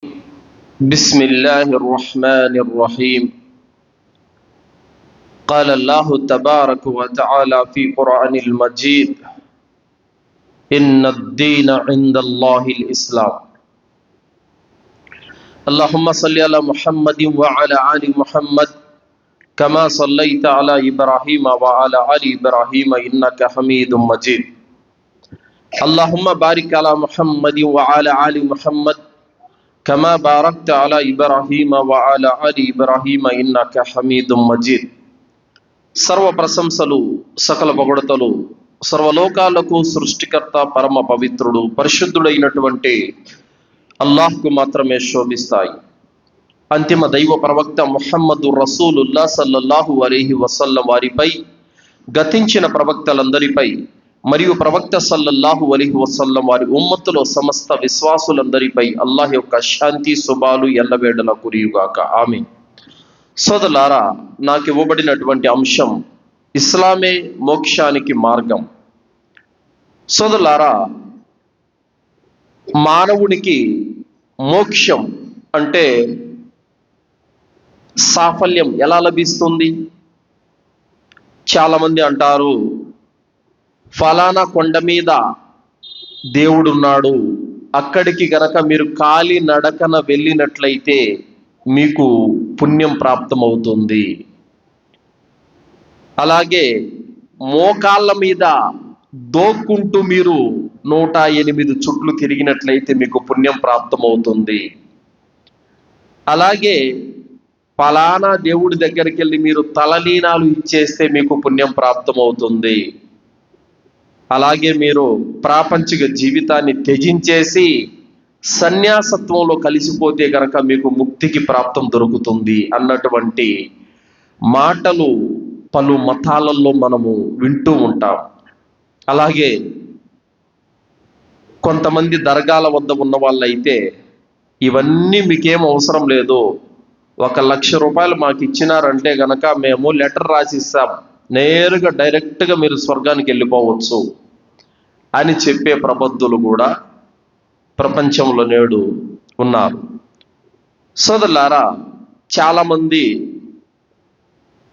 بسم الله الرحمن الرحيم. قال الله تبارك وتعالى في قرآن المجيد: إن الدين عند الله الإسلام. اللهم صل على محمد وعلى آل محمد كما صليت على إبراهيم وعلى آل إبراهيم إنك حميد مجيد. اللهم بارك على محمد وعلى آل محمد كما باركت على إبراهيم وعلى آل إبراهيم إنك حميد مجيد. సర్వ ప్రశంసలు సకల పొగడతలు సర్వలోకాలకు సృష్టికర్త పరమ పవిత్రుడు పరిశుద్ధుడైనటువంటి అల్లాహ్కు మాత్రమే శోభిస్తాయి. అంతిమ దైవ ప్రవక్త ముహమ్మదు రసూలుల్లా సల్లల్లాహు అలైహి వసల్లం వారిపై, గతించిన ప్రవక్తలందరిపై మరియు ప్రవక్త సల్లల్లాహు అలైహి వసల్లం వారి ఉమ్మత్తులో సమస్త విశ్వాసులందరిపై అల్లాహ్ యొక్క శాంతి శుభాలు ఎల్లవేళలా కురియుగాక. ఆమీన్. సోదరులారా, నాకు ఇవ్వబడినటువంటి అంశం ఇస్లామే మోక్షానికి మార్గం. సోదరులారా, మానవునికి మోక్షం అంటే సాఫల్యం ఎలా లభిస్తుంది? చాలామంది అంటారు, ఫలానా కొండ మీద దేవుడున్నాడు, అక్కడికి గనక మీరు కాలి నడకన వెళ్ళినట్లయితే మీకు పుణ్యం ప్రాప్తమవుతుంది. అలాగే మోకాళ్ళ మీద దోక్కుంటూ మీరు 108 చుట్లు తిరిగినట్లయితే మీకు పుణ్యం ప్రాప్తమవుతుంది. అలాగే ఫలానా దేవుడి దగ్గరికి వెళ్ళి మీరు తలలీనాలు ఇచ్చేస్తే మీకు పుణ్యం ప్రాప్తమవుతుంది. అలాగే మీరు ప్రాపంచిక జీవితాన్ని త్యజించేసి సన్యాసత్వంలో కలిసిపోతే గనక మీకు ముక్తికి ప్రాప్తం దొరుకుతుంది అన్నటువంటి మాటలు పలు మతాలలో మనము వింటూ ఉంటాం. అలాగే కొంతమంది దర్గాల వద్ద ఉన్న వాళ్ళైతే ఇవన్నీ మీకేం అవసరం లేదు, 1,00,000 రూపాయలు మాకు ఇచ్చినారంటే గనక మేము లెటర్ రాసిస్తాం, నేరుగా డైరెక్ట్గా మీరు స్వర్గానికి వెళ్ళిపోవచ్చు అని చెప్పే ప్రబుద్ధులు కూడా ప్రపంచంలో నేడు ఉన్నారు. సోదరులారా, చాలామంది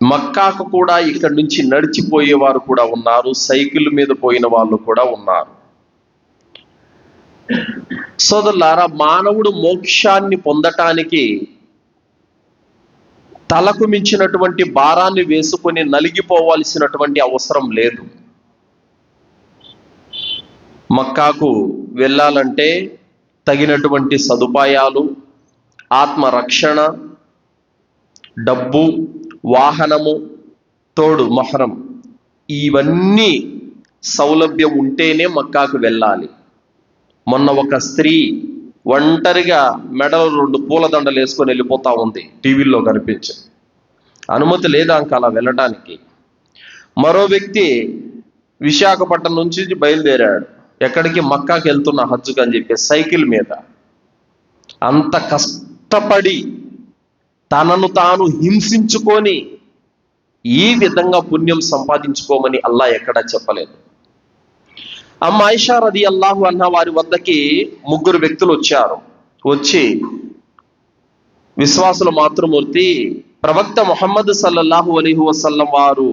మక్కాకు కూడా ఇక్కడి నుంచి నడిచిపోయేవారు కూడా ఉన్నారు, సైకిల్ మీద పోయిన వాళ్ళు కూడా ఉన్నారు. సోదరులారా, మానవుడు మోక్షాన్ని పొందటానికి తలకు మించినటువంటి భారాన్ని వేసుకొని నలిగిపోవాల్సినటువంటి అవసరం లేదు. మక్కాకు వెళ్ళాలంటే తగినటువంటి సదుపాయాలు, ఆత్మరక్షణ, డబ్బు, వాహనము, తోడు మహరం, ఇవన్నీ సౌలభ్యం ఉంటేనే మక్కాకు వెళ్ళాలి. మొన్న ఒక స్త్రీ ఒంటరిగా మెడలో 2 పూలదండలు వేసుకొని వెళ్ళిపోతా ఉంది, టీవీల్లో కనిపించి. అనుమతి లేదా అంక అలా వెళ్ళడానికి. మరో వ్యక్తి విశాఖపట్నం నుంచి బయలుదేరాడు, ఎక్కడికి? మక్కాకి వెళ్తున్న హజ్జుకు అని చెప్పి సైకిల్ మీద. అంత కష్టపడి తనను తాను హింసించుకొని ఈ విధంగా పుణ్యం సంపాదించుకోమని అల్లా ఎక్కడా చెప్పలేదు. అమ్మ ఆయిషా రదియల్లాహు అన్హా వారి వద్దకి 3 వ్యక్తులు వచ్చారు. వచ్చి, విశ్వాసుల మాతృమూర్తి ప్రవక్త ముహమ్మద్ సల్లల్లాహు అలైహి వసల్లం వారు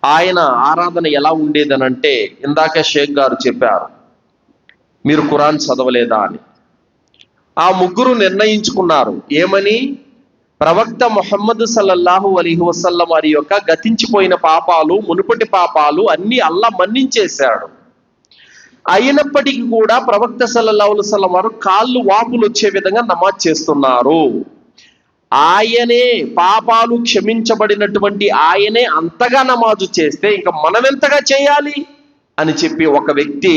ఆయన ఆరాధన ఎలా ఉండేదనంటే, ఇందాక షేక్ గారు చెప్పారు, మీరు ఖురాన్ చదవలేదా అని. ఆ 3 నిర్ణయించుకున్నారు. ఏమని? ప్రవక్త ముహమ్మద్ సల్లల్లాహు అలైహి వసల్లం వారి యొక్క గతించిపోయిన పాపాలు, మునుపటి పాపాలు అన్నీ అల్లా మన్నించేశాడు. అయినప్పటికీ కూడా ప్రవక్త సల్లల్లాహు అలైహి వసల్లం వారు కాళ్ళు వాపులు వచ్చే విధంగా నమాజ్ చేస్తున్నారు. ఆయనే పాపాలు క్షమించబడినటువంటి ఆయనే అంతగా నమాజు చేస్తే ఇంకా మనం ఎంతగా చేయాలి అని చెప్పి ఒక వ్యక్తి,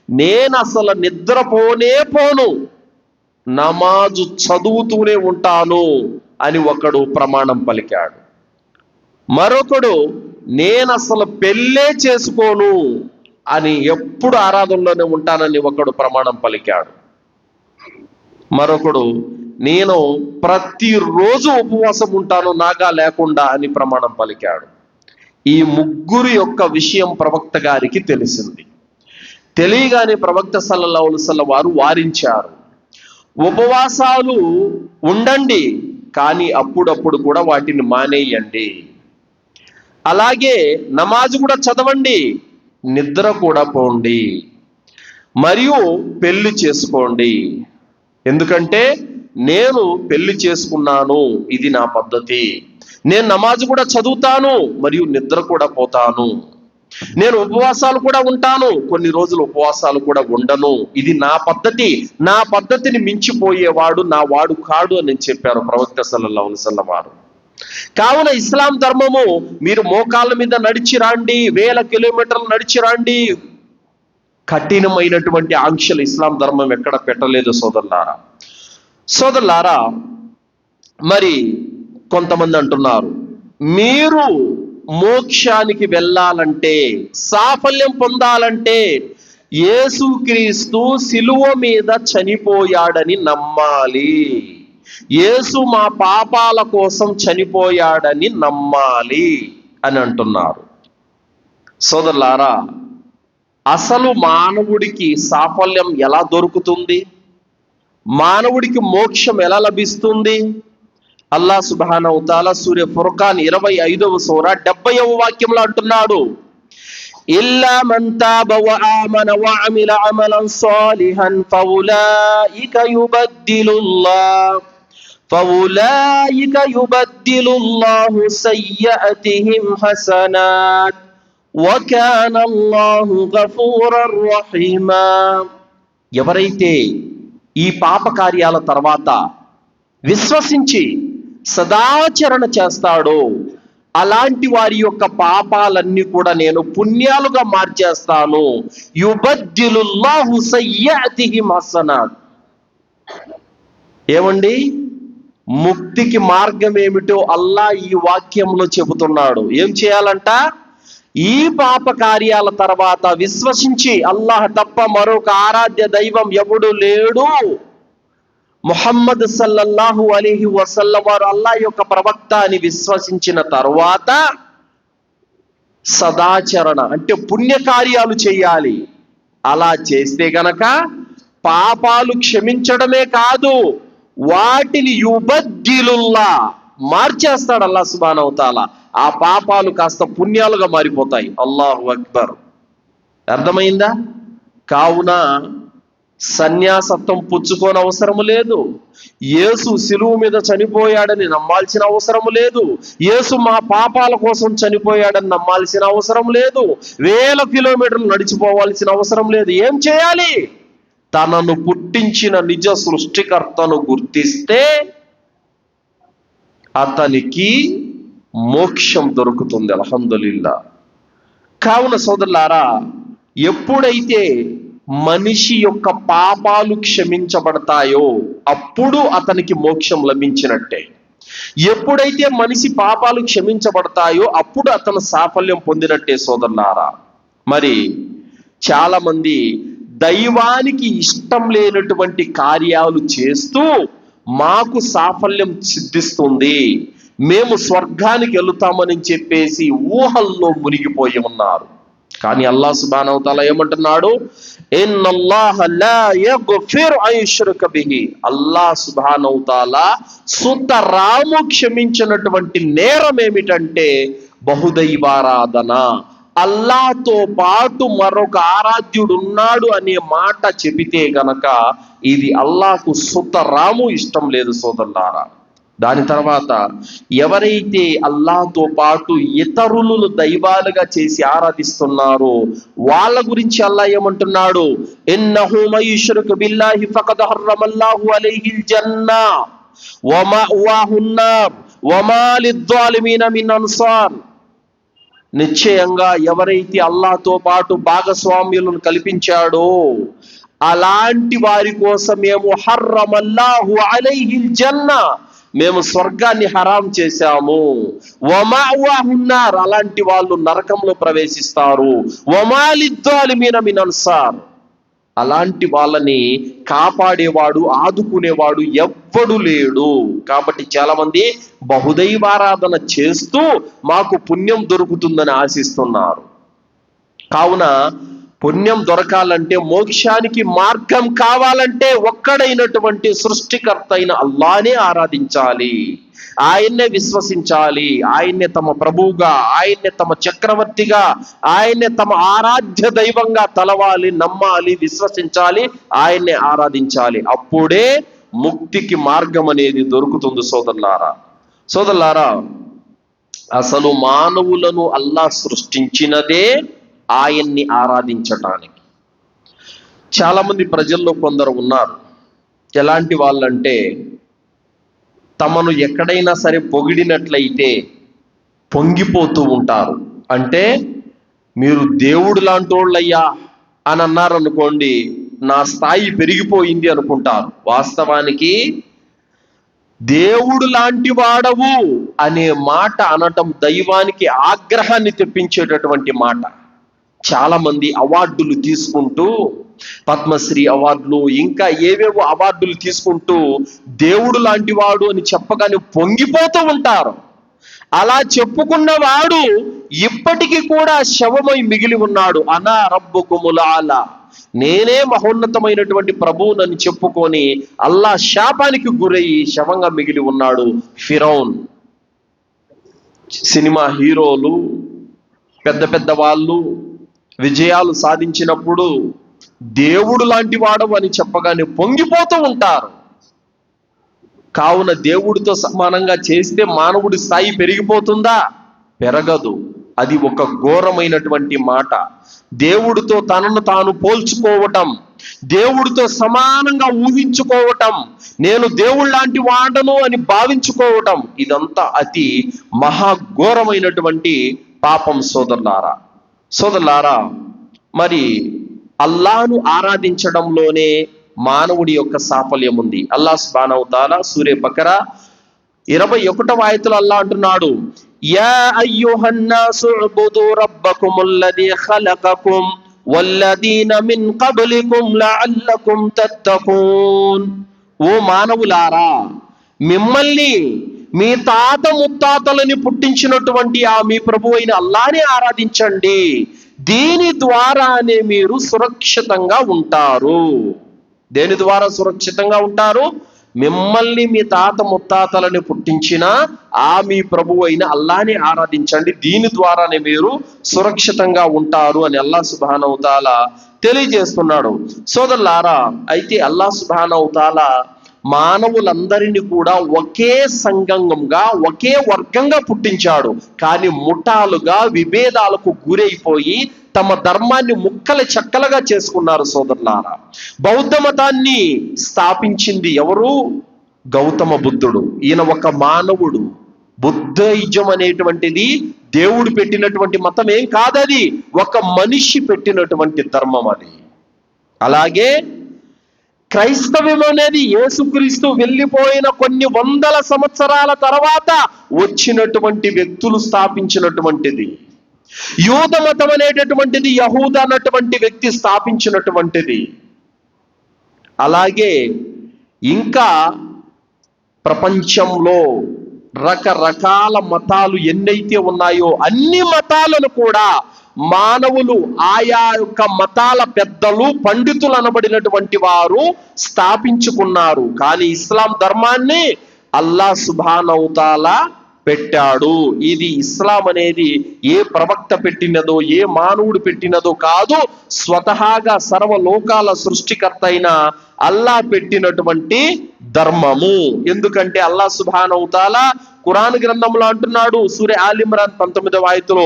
నేను అసలు నిద్రపోనే పోను, నమాజు చదువుతూనే ఉంటాను అని ఒకడు ప్రమాణం పలికాడు. మరొకడు, నేను అసలు పెళ్ళే చేసుకోను అని, ఎప్పుడు ఆరాధనలోనే ఉంటానని ఒకడు ప్రమాణం పలికాడు. మరొకడు, నేను ప్రతిరోజు ఉపవాసం ఉంటాను నాగా లేకుండా అని ప్రమాణం పలికాడు. ఈ 3 యొక్క విషయం ప్రవక్త గారికి తెలిసింది. తెలియగానే ప్రవక్త సల్లల్లాహు అలైహి వసల్లం వారు వారించారు. ఉపవాసాలు ఉండండి, కానీ అప్పుడప్పుడు కూడా వాటిని మానేయండి. అలాగే నమాజ్ కూడా చదవండి, నిద్ర కూడా పోండి, మరియు పెళ్లి చేసుకోండి. ఎందుకంటే నేను పెళ్లి చేసుకున్నాను, ఇది నా పద్ధతి. నేను నమాజ్ కూడా చదువుతాను, మరియు నిద్ర కూడా పోతాను. నేను ఉపవాసాలు కూడా ఉంటాను, కొన్ని రోజులు ఉపవాసాలు కూడా ఉండను. ఇది నా పద్ధతి. నా పద్ధతిని మించిపోయేవాడు నా వాడు కాడు అని చెప్పారు ప్రవక్త సల్లల్లాహు అలైహి వసల్లం వారు. కావున ఇస్లాం ధర్మము మీరు మోకాళ్ళ మీద నడిచి రాండి, 1000 కిలోమీటర్లు నడిచి రాండి, కఠినమైనటువంటి ఆంక్షలు ఇస్లాం ధర్మం ఎక్కడ పెట్టలేదు సోదరులారా. మరి కొంతమంది అంటున్నారు, మీరు మోక్షానికి వెళ్ళాలంటే, సాఫల్యం పొందాలంటే యేసుక్రీస్తు సిలువ మీద చనిపోయాడని నమ్మాలి, యేసు మా పాపాల కోసం చనిపోయాడని నమ్మాలి అని అంటున్నారు. సోదరులారా, అసలు మానవుడికి సాఫల్యం ఎలా దొరుకుతుంది? మానవుడికి మోక్షం ఎలా లభిస్తుంది? అల్లాహ్ సుబ్హానహు తఆలా సూర ఫుర్ఖాన్ 25వ సూర 70వ వాక్యంలో అంటున్నాడు, ఇల్లా మన్ తాబ వ ఆమన వ అమిల అమలన్ సాలిహన్ ఫౌలాయిక యుబద్దిలుల్లాహు సయ్యఅతిహిం హసనాత్ వ కాన అల్లాహు గఫూరర్ రహీమా. ఎవరైతే ఈ పాప కార్యాల తర్వాత విశ్వసించి సదాచరణ చేస్తాడో అలాంటి వారి యొక్క పాపాలన్నీ కూడా నేను పుణ్యాలుగా మార్చేస్తాను. యుబద్దిలుల్లాహు సయ్యఅతిహిం హసనాత్. ఏమండి, ముక్తికి మార్గం ఏమిటో అల్లాహ్ ఈ వాక్యంలో చెబుతున్నాడు. ఏం చేయాలంట? ఈ పాప కార్యాల తర్వాత విశ్వసించి అల్లాహ్ తప్ప మరొక ఆరాధ్య దైవం ఎవడు లేడు, ముహమ్మద్ సల్లల్లాహు అలైహి వసల్లం వారు అల్లాహ్ యొక్క ప్రవక్త అని విశ్వసించిన తర్వాత సదాచరణ అంటే పుణ్యకార్యాలు చేయాలి. అలా చేస్తే గనక పాపాలు క్షమించడమే కాదు, వాటిని యుబద్దిలుల్లా మార్చేస్తాడు అల్లాహ్ సుబ్హానహు తఆలా. ఆ పాపాలు కాస్త పుణ్యాలుగా మారిపోతాయి. అల్లాహు అక్బర్. అర్థమైందా? కావున సన్యాసత్వం పుచ్చుకోని అవసరము లేదు, యేసు సిలువ మీద చనిపోయాడని నమ్మాల్సిన అవసరం లేదు, యేసు మా పాపాల కోసం చనిపోయాడని నమ్మాల్సిన అవసరం లేదు, 1000 కిలోమీటర్లు నడిచిపోవాల్సిన అవసరం లేదు. ఏం చేయాలి? తనను పుట్టించిన నిజ సృష్టికర్తను గుర్తిస్తే అతనికి మోక్షం దొరుకుతుంది. అల్హమ్దులిల్లా. కావున సోదరులారా, ఎప్పుడైతే మనిషి యొక్క పాపాలు క్షమించబడతాయో అప్పుడు అతనికి మోక్షం లభించినట్టే. ఎప్పుడైతే మనిషి పాపాలు క్షమించబడతాయో అప్పుడు అతను సాఫల్యం పొందినట్టే సోదరులారా. మరి చాలా మంది దైవానికి ఇష్టం లేనటువంటి కార్యాలు చేస్తూ మాకు సాఫల్యం సిద్ధిస్తుంది, మేము స్వర్గానికి వెళుతామని చెప్పేసి ఊహల్లో మునిగిపోయి ఉన్నారు. కానీ అల్లాహ్ సుబ్హానహు తఆలా ఏమంటున్నాడు? ఇన్నల్లాహ లా యగ్ఫిరు అన్ యుష్రక బిహి. అల్లాహ్ సుబ్హానహు తఆలా సుతరాము క్షమించినటువంటి నేరం ఏమిటంటే బహుదైవారాధన. అల్లాహ్తో పాటు మరొక ఆరాధ్యుడు ఉన్నాడు అనే మాట చెబితే గనక ఇది అల్లాహ్కు సుతరాము ఇష్టం లేదు సోదరులారా. దాని తర్వాత ఎవరైతే అల్లాహ్తో పాటు ఇతరులను దైవాలుగా చేసి ఆరాధిస్తున్నారో వాళ్ళ గురించి అల్లాహ్ ఏమంటున్నాడు? ఇన్నహు మయుష్రిక్ బిల్లాహి ఫఖద్ హర్రమల్లాహు అలైహిల్ జన్నా వ మఅవాహున్ నార్ వ మా లిజ్జాలిమీన మిన్ అన్సార్. నిశ్చయంగా ఎవరైతే అల్లాహ్తో పాటు భాగస్వామ్యులను కల్పించాడో అలాంటి వారి కోసం మేము హర్రమల్లాహు అలైహిల్ జన్నా, మేము స్వర్గాన్ని హరాం చేశాము. వమావాహున్నార్, అలాంటి వాళ్ళు నరకంలో ప్రవేశిస్తారు. వమాలిద్దాలిమీన మిన్ అన్సార్, అలాంటి వాళ్ళని కాపాడేవాడు ఆదుకునేవాడు ఎవ్వడు లేడు. కాబట్టి చాలా మంది బహుదైవారాధన చేస్తూ మాకు పుణ్యం దొరుకుతుందని ఆశిస్తున్నారు. కావున పుణ్యం దొరకాలంటే, మోక్షానికి మార్గం కావాలంటే ఒక్కడైనటువంటి సృష్టికర్త అయిన అల్లానే ఆరాధించాలి, ఆయన్నే విశ్వసించాలి, ఆయన్నే తమ ప్రభువుగా, ఆయన్నే తమ చక్రవర్తిగా, ఆయన్నే తమ ఆరాధ్య దైవంగా తలవాలి, నమ్మాలి, విశ్వసించాలి, ఆయన్నే ఆరాధించాలి. అప్పుడే ముక్తికి మార్గం అనేది దొరుకుతుంది. సోదరులారా, అసలు మానవులను అల్లాహ్ సృష్టించినదే ఆయన్ని ఆరాధించటానికి. చాలా మంది ప్రజల్లో కొందరు ఉన్నారు, ఎలాంటి వాళ్ళంటే తమను ఎక్కడైనా సరే పొగిడినట్లయితే పొంగిపోతూ ఉంటారు. అంటే మీరు దేవుడు లాంటోళ్ళయ్యా అని అన్నారనుకోండి, నా స్థాయి పెరిగిపోయింది అనుకుంటారు. వాస్తవానికి దేవుడు లాంటి వాడవు అనే మాట అనటం దైవానికి ఆగ్రహాన్ని తెప్పించేటటువంటి మాట. చాలా మంది అవార్డులు తీసుకుంటూ, పద్మశ్రీ అవార్డులు, ఇంకా ఏవేవో అవార్డులు తీసుకుంటూ దేవుడు లాంటి వాడు అని చెప్పగానే పొంగిపోతూ ఉంటారు. అలా చెప్పుకున్నవాడు ఇప్పటికీ కూడా శవమై మిగిలి ఉన్నాడు. అనా రబ్బుకుముల్ ఆలా, నేనే మహోన్నతమైనటువంటి ప్రభువునని చెప్పుకొని అల్లా శాపానికి గురయ్యి శవంగా మిగిలి ఉన్నాడు ఫిరౌన్. సినిమా హీరోలు, పెద్ద పెద్ద వాళ్ళు విజయాలు సాధించినప్పుడు దేవుడు లాంటి వాడు అని చెప్పగానే పొంగిపోతూ ఉంటారు. కావున దేవుడితో సమానంగా చేస్తే మానవుడి స్థాయి పెరిగిపోతుందా? పెరగదు. అది ఒక ఘోరమైనటువంటి మాట. దేవుడితో తనను తాను పోల్చుకోవటం, దేవుడితో సమానంగా ఊహించుకోవటం, నేను దేవుడు లాంటి వాడను అని భావించుకోవటం, ఇదంతా అతి మహాఘోరమైనటువంటి పాపం. సోదరులారా, మరి అల్లాహ్ను ఆరాధించడంలోనే మానవుడి యొక్క సాఫల్యం ఉంది. అల్లాహ్ సుబ్హానహు వ తఆలా సూరే బకరా 21వ ఆయతలో అల్లాహ్ అంటున్నాడు, యా అయ్యుహన్నాసు ఉబుదు రబ్బకుముల్లదీ ఖలకకుం వల్లదీన మిన్ కబ్లికుం లఅల్లకుం తత్తఖూన్. ఓ మానవులారా, మిమ్మల్ని మీ తాత ముత్తాతలని పుట్టించినటువంటి ఆ మీ ప్రభు అయిన అల్లాహ్ని ఆరాధించండి, దీని ద్వారానే మీరు సురక్షితంగా ఉంటారు. దేని ద్వారా సురక్షితంగా ఉంటారు? మిమ్మల్ని మీ తాత ముత్తాతలని పుట్టించిన ఆ మీ ప్రభు అయిన అల్లాహ్ని ఆరాధించండి, దీని ద్వారానే మీరు సురక్షితంగా ఉంటారు అని అల్లాహ్ సుబ్హానహు వ తఆలా తెలియజేస్తున్నాడు. సోదరులారా, అయితే అల్లాహ్ సుబ్హానహు వ తఆలా మానవులందరినీ కూడా ఒకే సంఘంగా, ఒకే వర్గంగా పుట్టించాడు. కానీ ముఠాలుగా, విభేదాలకు గురైపోయి తమ ధర్మాన్ని ముక్కల చెక్కలుగా చేసుకున్నారు. సోదరులారా, బౌద్ధ మతాన్ని స్థాపించింది ఎవరు? గౌతమ బుద్ధుడు. ఈయన ఒక మానవుడు. బుద్ధిజం అనేటువంటిది దేవుడు పెట్టినటువంటి మతం ఏం కాదది, ఒక మనిషి పెట్టినటువంటి ధర్మం అది. అలాగే క్రైస్తవం అనేది యేసుక్రీస్తు వెళ్ళిపోయిన కొన్ని వందల సంవత్సరాల తర్వాత వచ్చినటువంటి వ్యక్తులు స్థాపించినటువంటిది. యూద మతం అనేటటువంటిది యహూద అన్నటువంటి వ్యక్తి స్థాపించినటువంటిది. అలాగే ఇంకా ప్రపంచంలో రకరకాల మతాలు ఎన్నైతే ఉన్నాయో అన్ని మతాలను కూడా మానవులు, ఆయా యొక్క మతాల పెద్దలు, పండితులు అనబడినటువంటి వారు స్థాపించుకున్నారు. కానీ ఇస్లాం ధర్మాన్ని అల్లాహ్ సుబ్హానహు వ తఆలా పెట్టాడు. ఇది ఇస్లాం అనేది ఏ ప్రవక్త పెట్టినదో, ఏ మానవుడు పెట్టినదో కాదు, స్వతహాగా సర్వలోకాల సృష్టికర్త అయిన అల్లాహ్ పెట్టినటువంటి ధర్మము. ఎందుకంటే అల్లాహ్ సుబ్హానహు వ తఆలా ఖురాన్ గ్రంథంలో అంటున్నాడు, సూరే ఆల్ ఇమ్రాన్ 19వ ఆయతలో,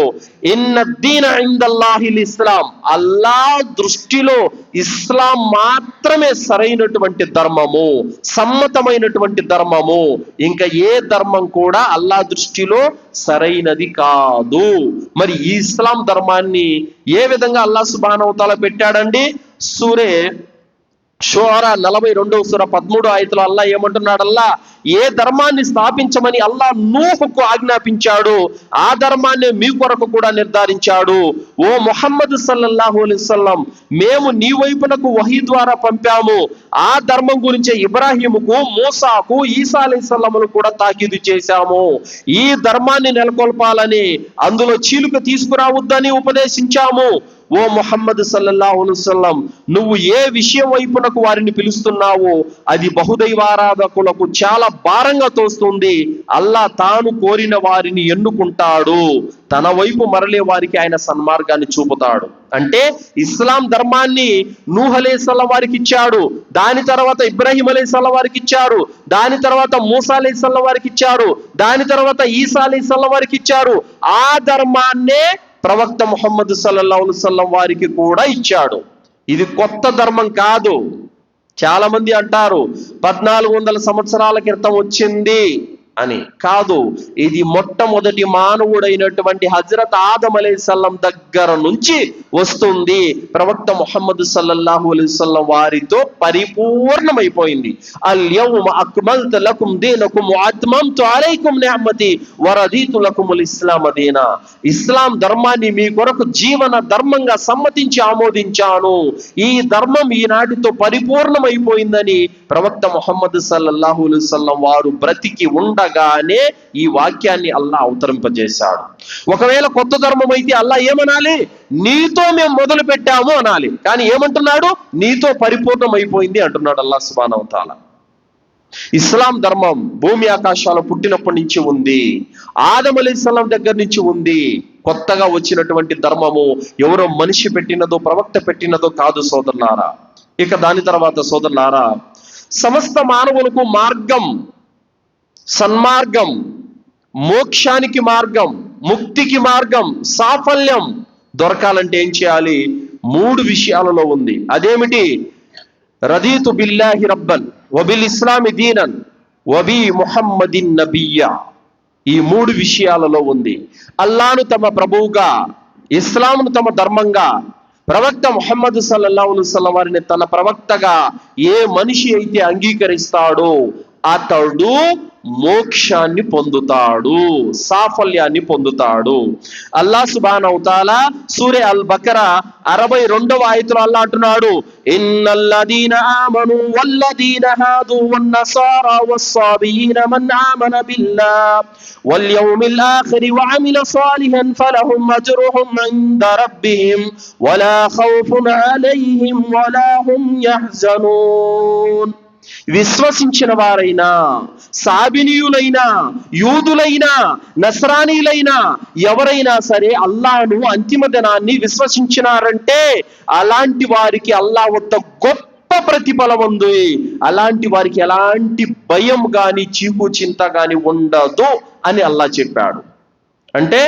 ఇన్నద్దీన ఇందల్లాహిల్ ఇస్లాం, అల్లాహ్ దృష్టిలో ఇస్లాం మాత్రమే సరైనటువంటి ధర్మము, సమ్మతమైనటువంటి ధర్మము. ఇంకా ఏ ధర్మం కూడా అల్లాహ్ దృష్టిలో సరైనది కాదు. మరి ఈ ఇస్లాం ధర్మాన్ని ఏ విధంగా అల్లాహ్ సుబ్హానహు వ తఆలా పెట్టాడండి? సూరే షుఆరా 42వ సూర 13వ ఆయతలో అల్లాహ్ ఏమంటున్నాడు? అల్లాహ్ ఏ ధర్మాన్ని స్థాపించమని అల్లాహ్ నూహుకు ఆజ్ఞాపించాడు, ఆ ధర్మాన్ని మీ కొరకు కూడా నిర్ధారించాడు. ఓ ముహమ్మద్ సల్లల్లాహు అలైహి వసల్లం, మేము నీ వైపునకు వహీ ద్వారా పంపాము. ఆ ధర్మం గురించి ఇబ్రాహీముకు, మూసాకు, ఈసా అలైహిస్సలామును కూడా తాకీదు చేశాము. ఈ ధర్మాన్ని నెలకొల్పాలని, అందులో చీలుక తీసుకురావద్దని ఉపదేశించాము. ఓ ముహమ్మద్ సల్లల్లాహు అలైహి వసల్లం, నువ్వు ఏ విషయం వైపునకు వారిని పిలుస్తున్నావో అది బహుదైవారాధకులకు చాలా భారంగా తోస్తుంది. అల్లా తాను కోరిన వారిని ఎన్నుకుంటాడు, తన వైపు మరలే వారికి ఆయన సన్మార్గాన్ని చూపుతాడు. అంటే ఇస్లాం ధర్మాన్ని నూహ్ అలైహిస్సలాం వారికి ఇచ్చాడు, దాని తర్వాత ఇబ్రాహీం అలైహిస్సలాం వారికి ఇచ్చారు, దాని తర్వాత మూసా అలైహిస్సలాం వారికి ఇచ్చారు, దాని తర్వాత ఈసా అలైహిస్సలాం వారికి ఇచ్చారు. ఆ ధర్మాన్నే ప్రవక్త ముహమ్మద్ సల్లల్లాహు అలైహి వసల్లం వారికి కూడా ఇచ్చాడు. ఇది కొత్త ధర్మం కాదు. చాలా మంది అంటారు 1400 సంవత్సరాల క్రితం వచ్చింది అని. కాదు, ఇది మొట్టమొదటి మానవుడైనటువంటి హజరత్ ఆదం అలైహిస్సలాం దగ్గర నుంచి వస్తుంది. ప్రవక్త ముహమ్మద్ సల్లల్లాహు అలైహి వసల్లం వారితో పరిపూర్ణమైపోయింది. అల్ యౌమ అక్మల్తు లకుం దీనకుం వ అత్మమ్తు అలైకుం నిఅమతి వ రదీతు లకుముల్ ఇస్లామ దీనా. ఇస్లాం ధర్మాన్ని మీ కొరకు జీవన ధర్మంగా సమ్మతించి ఆమోదించాను. ఈ ధర్మం ఈనాటితో పరిపూర్ణమైపోయిందని ప్రవక్త ముహమ్మద్ సల్లల్లాహు అలైహి వసల్లం వారు బ్రతికి ఉండగానే ఈ వాక్యాన్ని అల్లా అవతరింపజేశాడు. ఒకవేళ కొత్త ధర్మం అయితే అల్లా ఏమనాలి? నీతో మేము మొదలు పెట్టాము అనాలి. కానీ ఏమంటున్నాడు? నీతో పరిపూర్ణమైపోయింది అంటున్నాడు అల్లా సుబ్హానహు వ తఆలా. ఇస్లాం ధర్మం భూమి ఆకాశాలు పుట్టినప్పటి నుంచి ఉంది, ఆదం అలైహిస్సలాం దగ్గర నుంచి ఉంది. కొత్తగా వచ్చినటువంటి ధర్మము ఎవరో మనిషి పెట్టినదో ప్రవక్త పెట్టినదో కాదు సోదరులారా. ఇక దాని తర్వాత సోదరులారా, సమస్త మానవులకు మార్గం, సన్మార్గం, మోక్షానికి మార్గం, ముక్తికి మార్గం, సాఫల్యం దొరకాలంటే ఏం చేయాలి? 3 విషయాలలో ఉంది. అదేమిటి? రదీతు బిల్లాహి రబ్బన్ వబిల్ ఇస్లామి దీనన్ వబి ముహమ్మదిన్ నబియ్యా. ఈ 3 విషయాలలో ఉంది. అల్లాను తమ ప్రభువుగా, ఇస్లాంను తమ ధర్మంగా, ప్రవక్త ముహమ్మద్ సల్లల్లాహు అలైహి వసల్లం వారిని తన ప్రవక్తగా ఏ మనిషి అయితే అంగీకరిస్తాడో అతడు మోక్షాన్ని పొందుతాడు, సాఫల్యాన్ని పొందుతాడు. అల్లాహ్ సుబ్హానహు వ తఆలా సూరా అల్ బకరా 62వ ఆయతలో అల్లాహ్ అంటున్నాడు, ఇన్నల్లదీన ఆమను వల్లదీన హాదు వన్నసారా వస్సాబీన మన్ ఆమన బిల్లాహ్ వల్ యౌమిల్ ఆఖిర్ వఅమిల సాలిహన్ ఫలహుం అజ్రుహుం ఇంద రబ్బిహిం వలా ఖౌఫున్ అలైహిం వలా హుం యహ్జనూన్. విశ్వసించిన వారైనా, సాబినీయులైనా, యూదులైనా, నస్రానీలైనా ఎవరైనా సరే అల్లాహ్ను అంతిమ దినాన్ని విశ్వసించినారంటే అలాంటి వారికి అల్లాహ్ వద్ద గొప్ప ప్రతిఫలం ఉంది. అలాంటి వారికి ఎలాంటి భయం గాని చీకు చింత గాని ఉండదు అని అల్లాహ్ చెప్పాడు. అంటే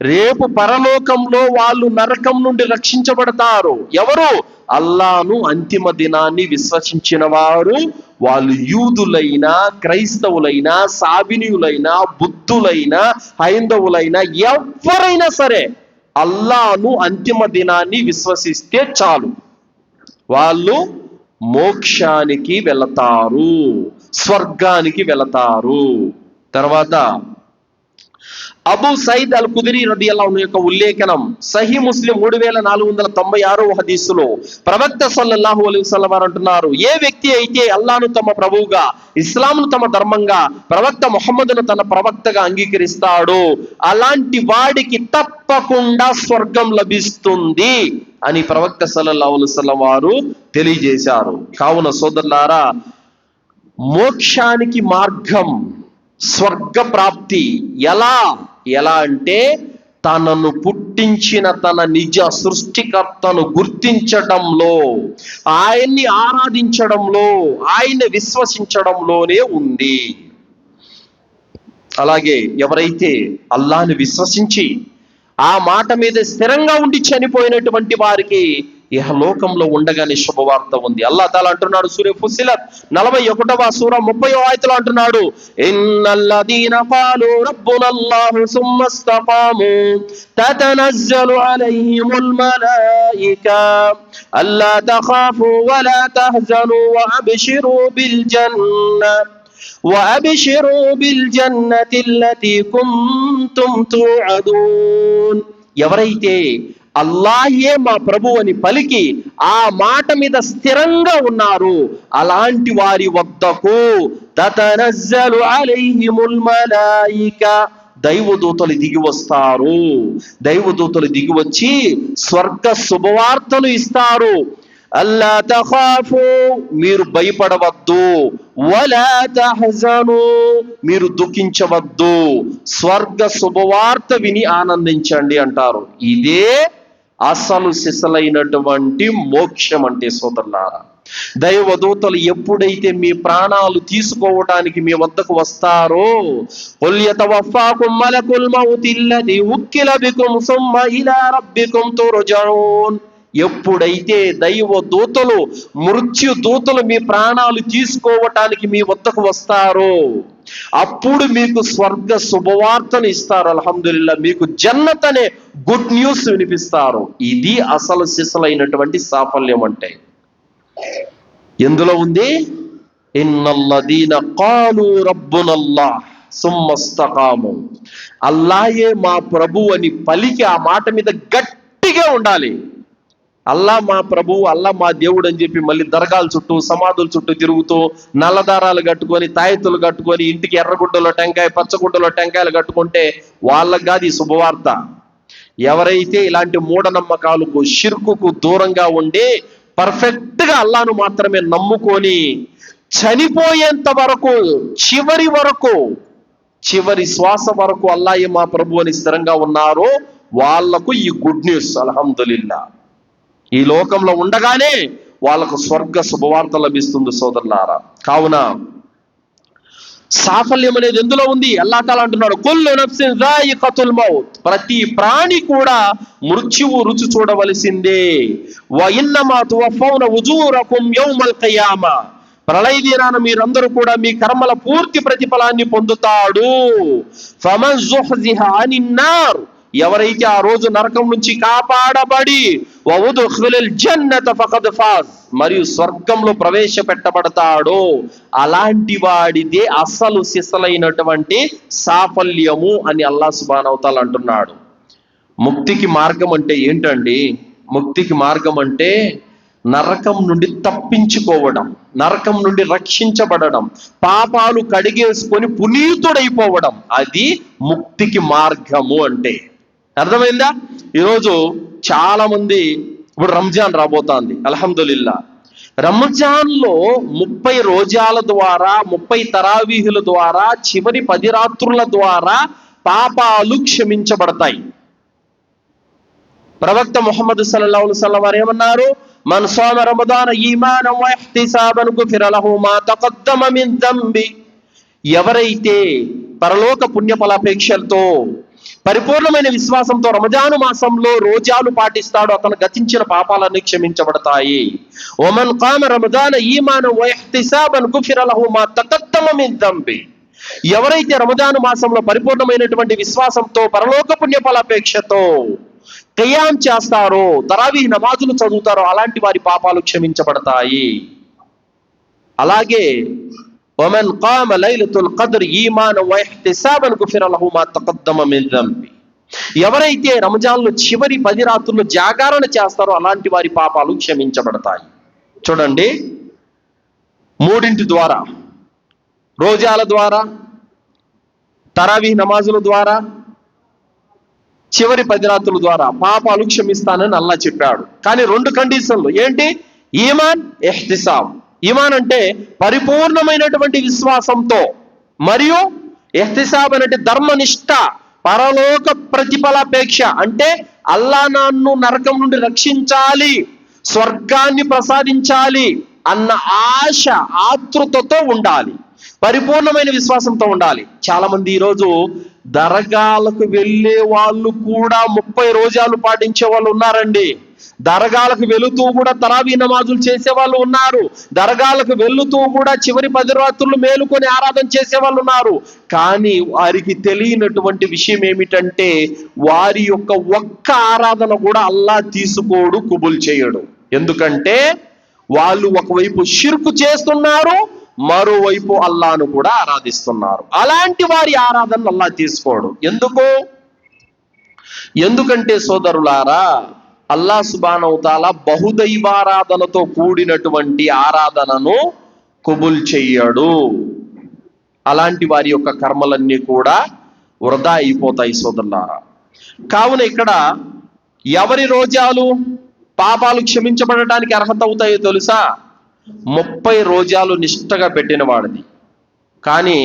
రేపు పరలోకంలో వాళ్ళు నరకం నుండి రక్షించబడతారు. ఎవరు? అల్లాహ్ను అంతిమ దినాన్ని విశ్వసించిన వారు. వాళ్ళు యూదులైనా, క్రైస్తవులైనా, సాబినీయులైనా, బుద్ధులైనా, హైందవులైనా ఎవరైనా సరే అల్లాహ్ను అంతిమ దినాన్ని విశ్వసిస్తే చాలు, వాళ్ళు మోక్షానికి వెళతారు, స్వర్గానికి వెళతారు. తర్వాత అబూ సయీద్ అల్ ఖుదరీ రదియల్లాహు అన్హు యొక్క ఉల్లేఖనం సహీ ముస్లిం 3496వ హదీసులో ప్రవక్త సల్లల్లాహు అలైహి వసల్లం వారు అంటున్నారు, ఏ వ్యక్తి అయితే అల్లాహ్ను తమ ప్రభువుగా, ఇస్లాంను తమ ధర్మంగా, ప్రవక్త ముహమ్మదును తన ప్రవక్తగా అంగీకరిస్తాడో అలాంటి వాడికి తప్పకుండా స్వర్గం లభిస్తుంది అని ప్రవక్త సల్లల్లాహు అలైహి వసల్లం వారు తెలియజేశారు. కావున సోదరులారా, మోక్షానికి మార్గం, స్వర్గ ప్రాప్తి ఎలా అంటే తనను పుట్టించిన తన నిజ సృష్టికర్తను గుర్తించడంలో, ఆయన్ని ఆరాధించడంలో, ఆయన్ని విశ్వసించడంలోనే ఉంది. అలాగే ఎవరైతే అల్లాహ్ని విశ్వసించి ఆ మాట మీద స్థిరంగా ఉండి చనిపోయినటువంటి వారికి ఇహలోకంలో ఉండగానే శుభవార్త ఉంది. అల్లాహ్ తాలా అంటున్నాడు సూరా ఫుస్సిలత్ 41వ సూరా 30వ ఆయతలో అంటున్నాడు, ఇన్నల్లదీన ఖాలు రబ్బునల్లాహు సుమ్మా ఇస్తఖాము తతనజ్జలు అలైహిముల్ మలాయికా అల్లా తఖాఫు వలా తహజను వఅబ్షిరు బిల్ జన్నతి అల్లతీ కుంతుమ్ తుఅదూన్. ఎవరైతే అల్లాహే మా ప్రభు అని పలికి ఆ మాట మీద స్థిరంగా ఉన్నారు అలాంటి వారి వద్దకు తతనజ్జలు అలైహిముల్ మలాయికా దైవదూతలు దిగి వస్తారు. దైవదూతలు దిగి వచ్చి స్వర్గ శుభవార్తలు ఇస్తారు. అల్లా తఖాఫు, మీరు భయపడవద్దు, వలా తహజను, మీరు దుఃఖించవద్దు, స్వర్గ శుభవార్త విని ఆనందించండి అంటారు. ఇదే అసలు సిసలైనటువంటి మోక్షం అంటే సోదరులారా. దైవదూతలు ఎప్పుడైతే మీ ప్రాణాలు తీసుకోవడానికి మీ వద్దకు వస్తారో, ఖుల్ యతవఫాకుం మలకుల్ మౌతి అల్లదీ ఉక్కిల బికుం సుమ్మ ఇలా రబ్బికుం తుర్జఊన్. ఎప్పుడైతే దైవదూతలు మృత్యుదూతలు మీ ప్రాణాలు తీసుకోవటానికి మీ వద్దకు వస్తారో, అప్పుడు మీకు స్వర్గ శుభవార్తను ఇస్తారు. అల్హమ్దులిల్లా, మీకు జన్నత్ అనే గుడ్ న్యూస్ వినిపిస్తారు. ఇది అసలు సిసలైనటువంటి సాఫల్యం అంటే. ఎందులో ఉంది? ఇన్నల్లదీన ఖాలు రబ్బునల్లాహ్ సుమ్మస్తకాము, అల్లాయే మా ప్రభు అని పలికి ఆ మాట మీద గట్టిగా ఉండాలి. అల్లా మా ప్రభు, అల్లా మా దేవుడు అని చెప్పి మళ్ళీ దర్గాల చుట్టూ సమాధుల చుట్టూ తిరుగుతూ నల్లదారాలు కట్టుకొని తాయెత్తులు కట్టుకొని ఇంటికి ఎర్రగుడ్డలో టెంకాయ పచ్చగుడ్డలో టెంకాయలు కట్టుకుంటే వాళ్ళకి కాదు ఈ శుభవార్త. ఎవరైతే ఇలాంటి మూఢనమ్మకాలకు షిర్కుకు దూరంగా ఉండి పర్ఫెక్ట్గా అల్లాను మాత్రమే నమ్ముకొని చనిపోయేంత వరకు, చివరి శ్వాస వరకు అల్లాయే మా ప్రభు అని స్థిరంగా ఉన్నారో వాళ్లకు ఈ గుడ్ న్యూస్. అల్హమ్దులిల్లా, ఈ లోకంలో ఉండగానే వాళ్ళకు స్వర్గ శుభవార్త లభిస్తుంది సోదరులారా. కావున సాఫల్యం అనేది ఎందులో ఉంది? అల్లాహ్ తాలా అంటున్నాడు, కుల్లు నఫ్సిన్ జాయిఖతుల్ మౌత్, ప్రతి ప్రాణి కూడా మృత్యువు రుచి చూడవలసిందే. వ ఇన్నమా తువఫౌన ఉజూరకుం యౌమల్ ఖియామా, ప్రళయ దినాన మీరందరూ కూడా మీ కర్మల పూర్తి ప్రతిఫలాన్ని పొందుతాడు. ఫమన్ జుహ్జిహ అనిన్ నార్, ఎవరైతే ఆ రోజు నరకం నుంచి కాపాడబడి వఉద్ఖిలల్ జన్నత ఫఖద్ ఫాజ్, మరియు స్వర్గంలో ప్రవేశపెట్టబడతాడో అలాంటి వాడిదే అసలు సిసలైనటువంటి సాఫల్యము అని అల్లాహ్ సుబ్హానహు వ తఆలా అంటున్నాడు. ముక్తికి మార్గం అంటే ఏంటండి? ముక్తికి మార్గం అంటే నరకం నుండి తప్పించుకోవడం, నరకం నుండి రక్షించబడడం, పాపాలు కడిగేసుకొని పునీతుడైపోవడం, అది ముక్తికి మార్గము అంటే. అర్థమైందా? ఈరోజు చాలా మంది, ఇప్పుడు రంజాన్ రాబోతోంది, అల్హమ్దులిల్లా. రంజాన్లో 30 రోజాల ద్వారా, 30 తరావీహుల ద్వారా, చివరి 10 రాత్రుల ద్వారా పాపాలు క్షమించబడతాయి. ప్రవక్త ముహమ్మద్ సల్లల్లాహు అలైహి వసల్లం వారు ఏమన్నారు? మన్ సామ రమదాన ఈమానన్ వ ఇహ్తిసాబన్ గుఫిర లహు మా తఖద్దమ మిన్ దంబి, ఎవరైతే పరలోక పుణ్యఫలాపేక్షలతో పరిపూర్ణమైన విశ్వాసంతో రమజాను మాసంలో రోజాలు పాటిస్తాడో అతను గతించిన పాపాలన్నీ క్షమించబడతాయి. ఒమన్ ఖామ రమదాన ఈమానన్ వ ఇహ్తిసాబన్ గుఫిర లహు మా తఖద్దమ మిన్ దంబి, ఎవరైతే రమజాను మాసంలో పరిపూర్ణమైనటువంటి విశ్వాసంతో పరలోక పుణ్యఫలాపేక్షతో ఖియామ్ చేస్తారో, తరావీహ్ నమాజులు చదువుతారో, అలాంటి వారి పాపాలు క్షమించబడతాయి. అలాగే వమన్ ఖామ లైలతుల్ ఖద్ర్ ఈమానన్ వ ఇహ్తిసాబన్ గుఫిర లహు మా తఖద్దమ మిన్ దంబి, ఎవరైతే రంజాన్లో చివరి 10 రాత్రులు జాగరణ చేస్తారో అలాంటి వారి పాపాలు క్షమించబడతాయి. చూడండి, 3 ద్వారా, రోజాల ద్వారా, తరావీహ్ నమాజుల ద్వారా, చివరి 10 రాత్రుల ద్వారా పాపాలు క్షమిస్తానని అల్లాహ్ చెప్పాడు. కానీ 2 కండిషన్లు ఏంటి? ఈమాన్, ఇహ్తిసాబ్. ఈమాన్ అంటే పరిపూర్ణమైనటువంటి విశ్వాసంతో, మరియు ఇహ్తిసాబ్ అంటే ధర్మనిష్ట, పరలోక ప్రతిఫలాపేక్ష, అంటే అల్లాహ్ నన్ను నరకం నుండి రక్షించాలి, స్వర్గాన్ని ప్రసాదించాలి అన్న ఆశ, ఆతృతతో ఉండాలి, పరిపూర్ణమైన విశ్వాసంతో ఉండాలి. చాలా మంది ఈరోజు దర్గాలకు వెళ్ళే వాళ్ళు కూడా 30 రోజాలు పాటించే వాళ్ళు ఉన్నారండి. దర్గాలకు వెళుతూ కూడా తరావీ నమాజులు చేసే వాళ్ళు ఉన్నారు. దర్గాలకు వెళుతూ కూడా చివరి 10 రాత్రులు మేలుకొని ఆరాధన చేసే వాళ్ళు ఉన్నారు. కానీ వారికి తెలియనటువంటి విషయం ఏమిటంటే, వారి యొక్క ఒక్క ఆరాధన కూడా అల్లాహ్ తీసుకోడు, కబూల్ చేయడు. ఎందుకంటే వాళ్ళు ఒకవైపు షిర్కు చేస్తున్నారు, మరోవైపు అల్లాహ్ను కూడా ఆరాధిస్తున్నారు. అలాంటి వారి ఆరాధనను అల్లాహ్ తీసుకోడు. ఎందుకంటే సోదరులారా, అల్లాహ్ సుబ్హానహు వ తఆలా బహుదైవారాధనతో కూడినటువంటి ఆరాధనను కబూల్ చెయ్యడు. అలాంటి వారి యొక్క కర్మలన్నీ కూడా వృధా అయిపోతాయి సోదరులారా. కావున ఇక్కడ ఎవరి రోజాలు పాపాలు క్షమించబడటానికి అర్హత అవుతాయో తెలుసా? 30 రోజాలు నిష్టగా పెట్టిన వాడిది. కానీ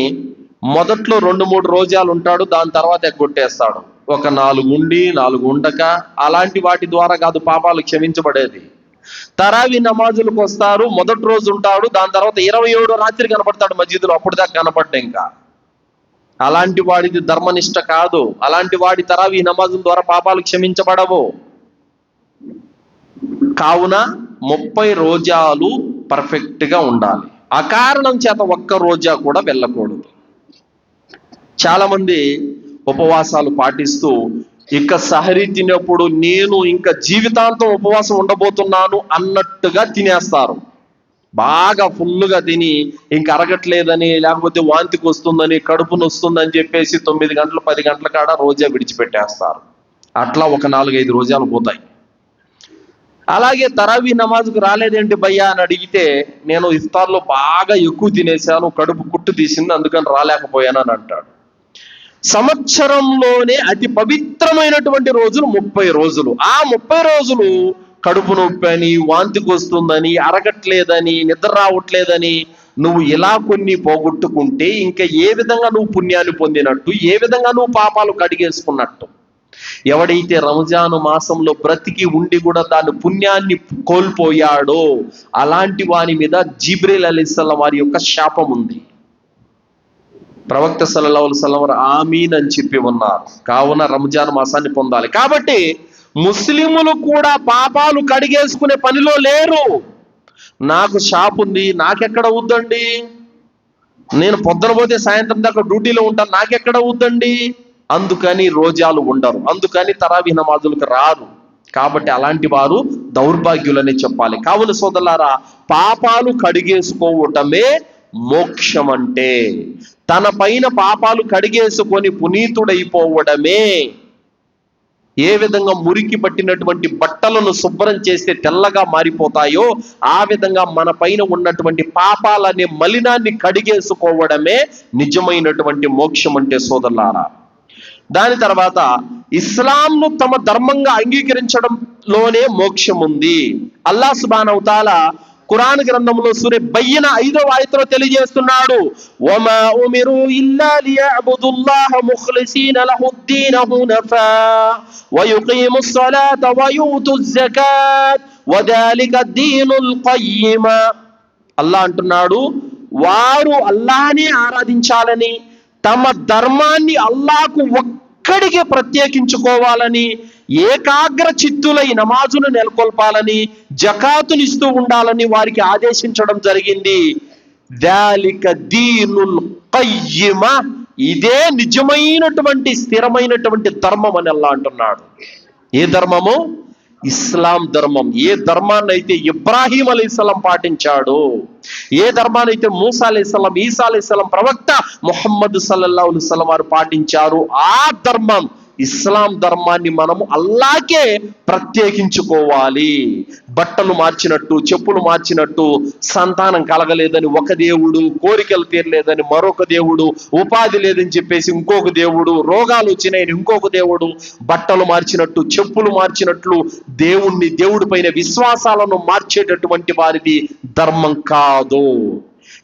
మొదట్లో 2-3 రోజాలు ఉంటాడు, దాని తర్వాత ఎగ్గొట్టేస్తాడు. ఒక 4 ఉండి 4 ఉండక అలాంటి వాటి ద్వారా కాదు పాపాలు క్షమించబడేది. తరావి నమాజులకు వస్తారు, మొదటి రోజు ఉంటాడు, దాని తర్వాత 27 రాత్రి కనపడతాడు మస్జిద్లో, అప్పుడు దాకా కనపడ్డా. ఇంకా అలాంటి వాడిది ధర్మనిష్ట కాదు. అలాంటి వాడి తరావి నమాజుల ద్వారా పాపాలు క్షమించబడవు. కావున 30 రోజాలు పర్ఫెక్ట్ గా ఉండాలి. అకారణం చేత ఒక్క రోజా కూడా వెళ్ళకూడదు. చాలా మంది ఉపవాసాలు పాటిస్తూ ఇక సహరీ తినేప్పుడు నేను ఇంకా జీవితాంతం ఉపవాసం ఉండబోతున్నాను అన్నట్టుగా తినేస్తారు. బాగా ఫుల్గా తిని ఇంక అరగట్లేదని, లేకపోతే వాంతికి వస్తుందని, కడుపు నొస్తుందని చెప్పేసి 9 గంటలు 10 గంటల కాడ రోజా విడిచిపెట్టేస్తారు. అట్లా ఒక 4-5 రోజాలు పోతాయి. అలాగే తరావీ నమాజ్కు రాలేదేంటి భయ్యా అని అడిగితే, నేను ఇఫ్తార్లో బాగా ఎక్కువ తినేశాను, కడుపు కుట్టు తీసింది, అందుకని రాలేకపోయాను అని అంటాడు. సంవత్సరంలోనే అతి పవిత్రమైనటువంటి రోజులు 30 రోజులు. ఆ 30 రోజులు కడుపు నొప్పి అని, వాంతికి వస్తుందని, అరగట్లేదని, నిద్ర రావట్లేదని నువ్వు ఇలా కొన్ని పోగొట్టుకుంటే ఇంకా ఏ విధంగా నువ్వు పుణ్యాన్ని పొందినట్టు, ఏ విధంగా నువ్వు పాపాలు కడిగేసుకున్నట్టు? ఎవడైతే రంజాను మాసంలో బ్రతికి ఉండి కూడా దాని పుణ్యాన్ని కోల్పోయాడో అలాంటి వాని మీద జిబ్రీల్ అలైహిస్సలాం వారి యొక్క శాపం ఉంది. ప్రవక్త సల్లల్లాహు అలైహి వసల్లం ఆమీన్ అని చెప్పి ఉన్నారు. కావున రంజాన్ మాసాన్ని పొందాలి. కాబట్టి ముస్లిములు కూడా పాపాలు కడిగేసుకునే పనిలో లేరు. నాకు షాప్ ఉంది, నాకెక్కడ అవుద్దండి, నేను పొద్దున పోతే సాయంత్రం దాకా డ్యూటీలో ఉంటాను, నాకెక్కడ అవుద్దండి, అందుకని రోజాలు ఉండరు, అందుకని తరావీ నమాజులకు రారు. కాబట్టి అలాంటి వారు దౌర్భాగ్యులని చెప్పాలి. కావున సోదరులారా, పాపాలు కడిగేసుకోవటమే మోక్షం అంటే. తన పైన పాపాలు కడిగేసుకొని పునీతుడైపోవడమే. ఏ విధంగా మురికి పట్టినటువంటి బట్టలను శుభ్రం చేస్తే తెల్లగా మారిపోతాయో ఆ విధంగా మన పైన ఉన్నటువంటి పాపాలనే మలినాన్ని కడిగేసుకోవడమే నిజమైనటువంటి మోక్షం అంటే సోదరులారా. దాని తర్వాత ఇస్లాంను తమ ధర్మంగా అంగీకరించడంలోనే మోక్షం ఉంది. అల్లాహ్ సుబ్హానహు తఆలా ఖురాన్ గ్రంథంలో సూరా బయ్యిన 5వ ఆయతలో తెలియజేస్తున్నాడు, వమా ఉమిరు ఇల్లా లియఅబుదుల్లాహ ముఖ్లిసీన లహుద్దీన హునఫా వయుకీముస్ సలాత వయూతుజ్ జకాత్ వదాలిక దీనుల్ ఖయ్యిమ. అల్లాహ్ అంటున్నాడు, వారు అల్లాహ్నే ఆరాధించాలని, తమ ధర్మాన్ని అల్లాహ్కు ఒక్కడికే ప్రత్యేకించుకోవాలని, ఏకాగ్ర చిత్తులై నమాజును నెలకొల్పాలని, జకాతుని ఇస్తూ ఉండాలని వారికి ఆదేశించడం జరిగింది. దాలిక దీనుల్ ఖయ్యిమ, ఇదే నిజమైనటువంటి స్థిరమైనటువంటి ధర్మం అని అల్లాహ్ అంటున్నాడు. ఏ ధర్మము? ఇస్లాం ధర్మం. ఏ ధర్మాన్ని అయితే ఇబ్రాహీం అలైహిస్సలాం పాటించాడు, ఏ ధర్మాన్ని అయితే మూసా అలైహిస్సలాం, ఈసా అలైహిస్సలాం, ప్రవక్త ముహమ్మద్ సల్లల్లాహు అలైహి వసల్లం వారు పాటించారు, ఆ ధర్మం ఇస్లాం ధర్మాన్ని మనము అల్లాహ్కే ప్రత్యేకించుకోవాలి. బట్టలు మార్చినట్టు, చెప్పులు మార్చినట్టు, సంతానం కలగలేదని ఒక దేవుడు, కోరికలు తీరలేదని మరొక దేవుడు, ఉపాధి లేదని చెప్పేసి ఇంకొక దేవుడు, రోగాలు వచ్చినాయని ఇంకొక దేవుడు, బట్టలు మార్చినట్టు, చెప్పులు మార్చినట్లు దేవుడి పైన విశ్వాసాలను మార్చేటటువంటి వారిది ధర్మం కాదు.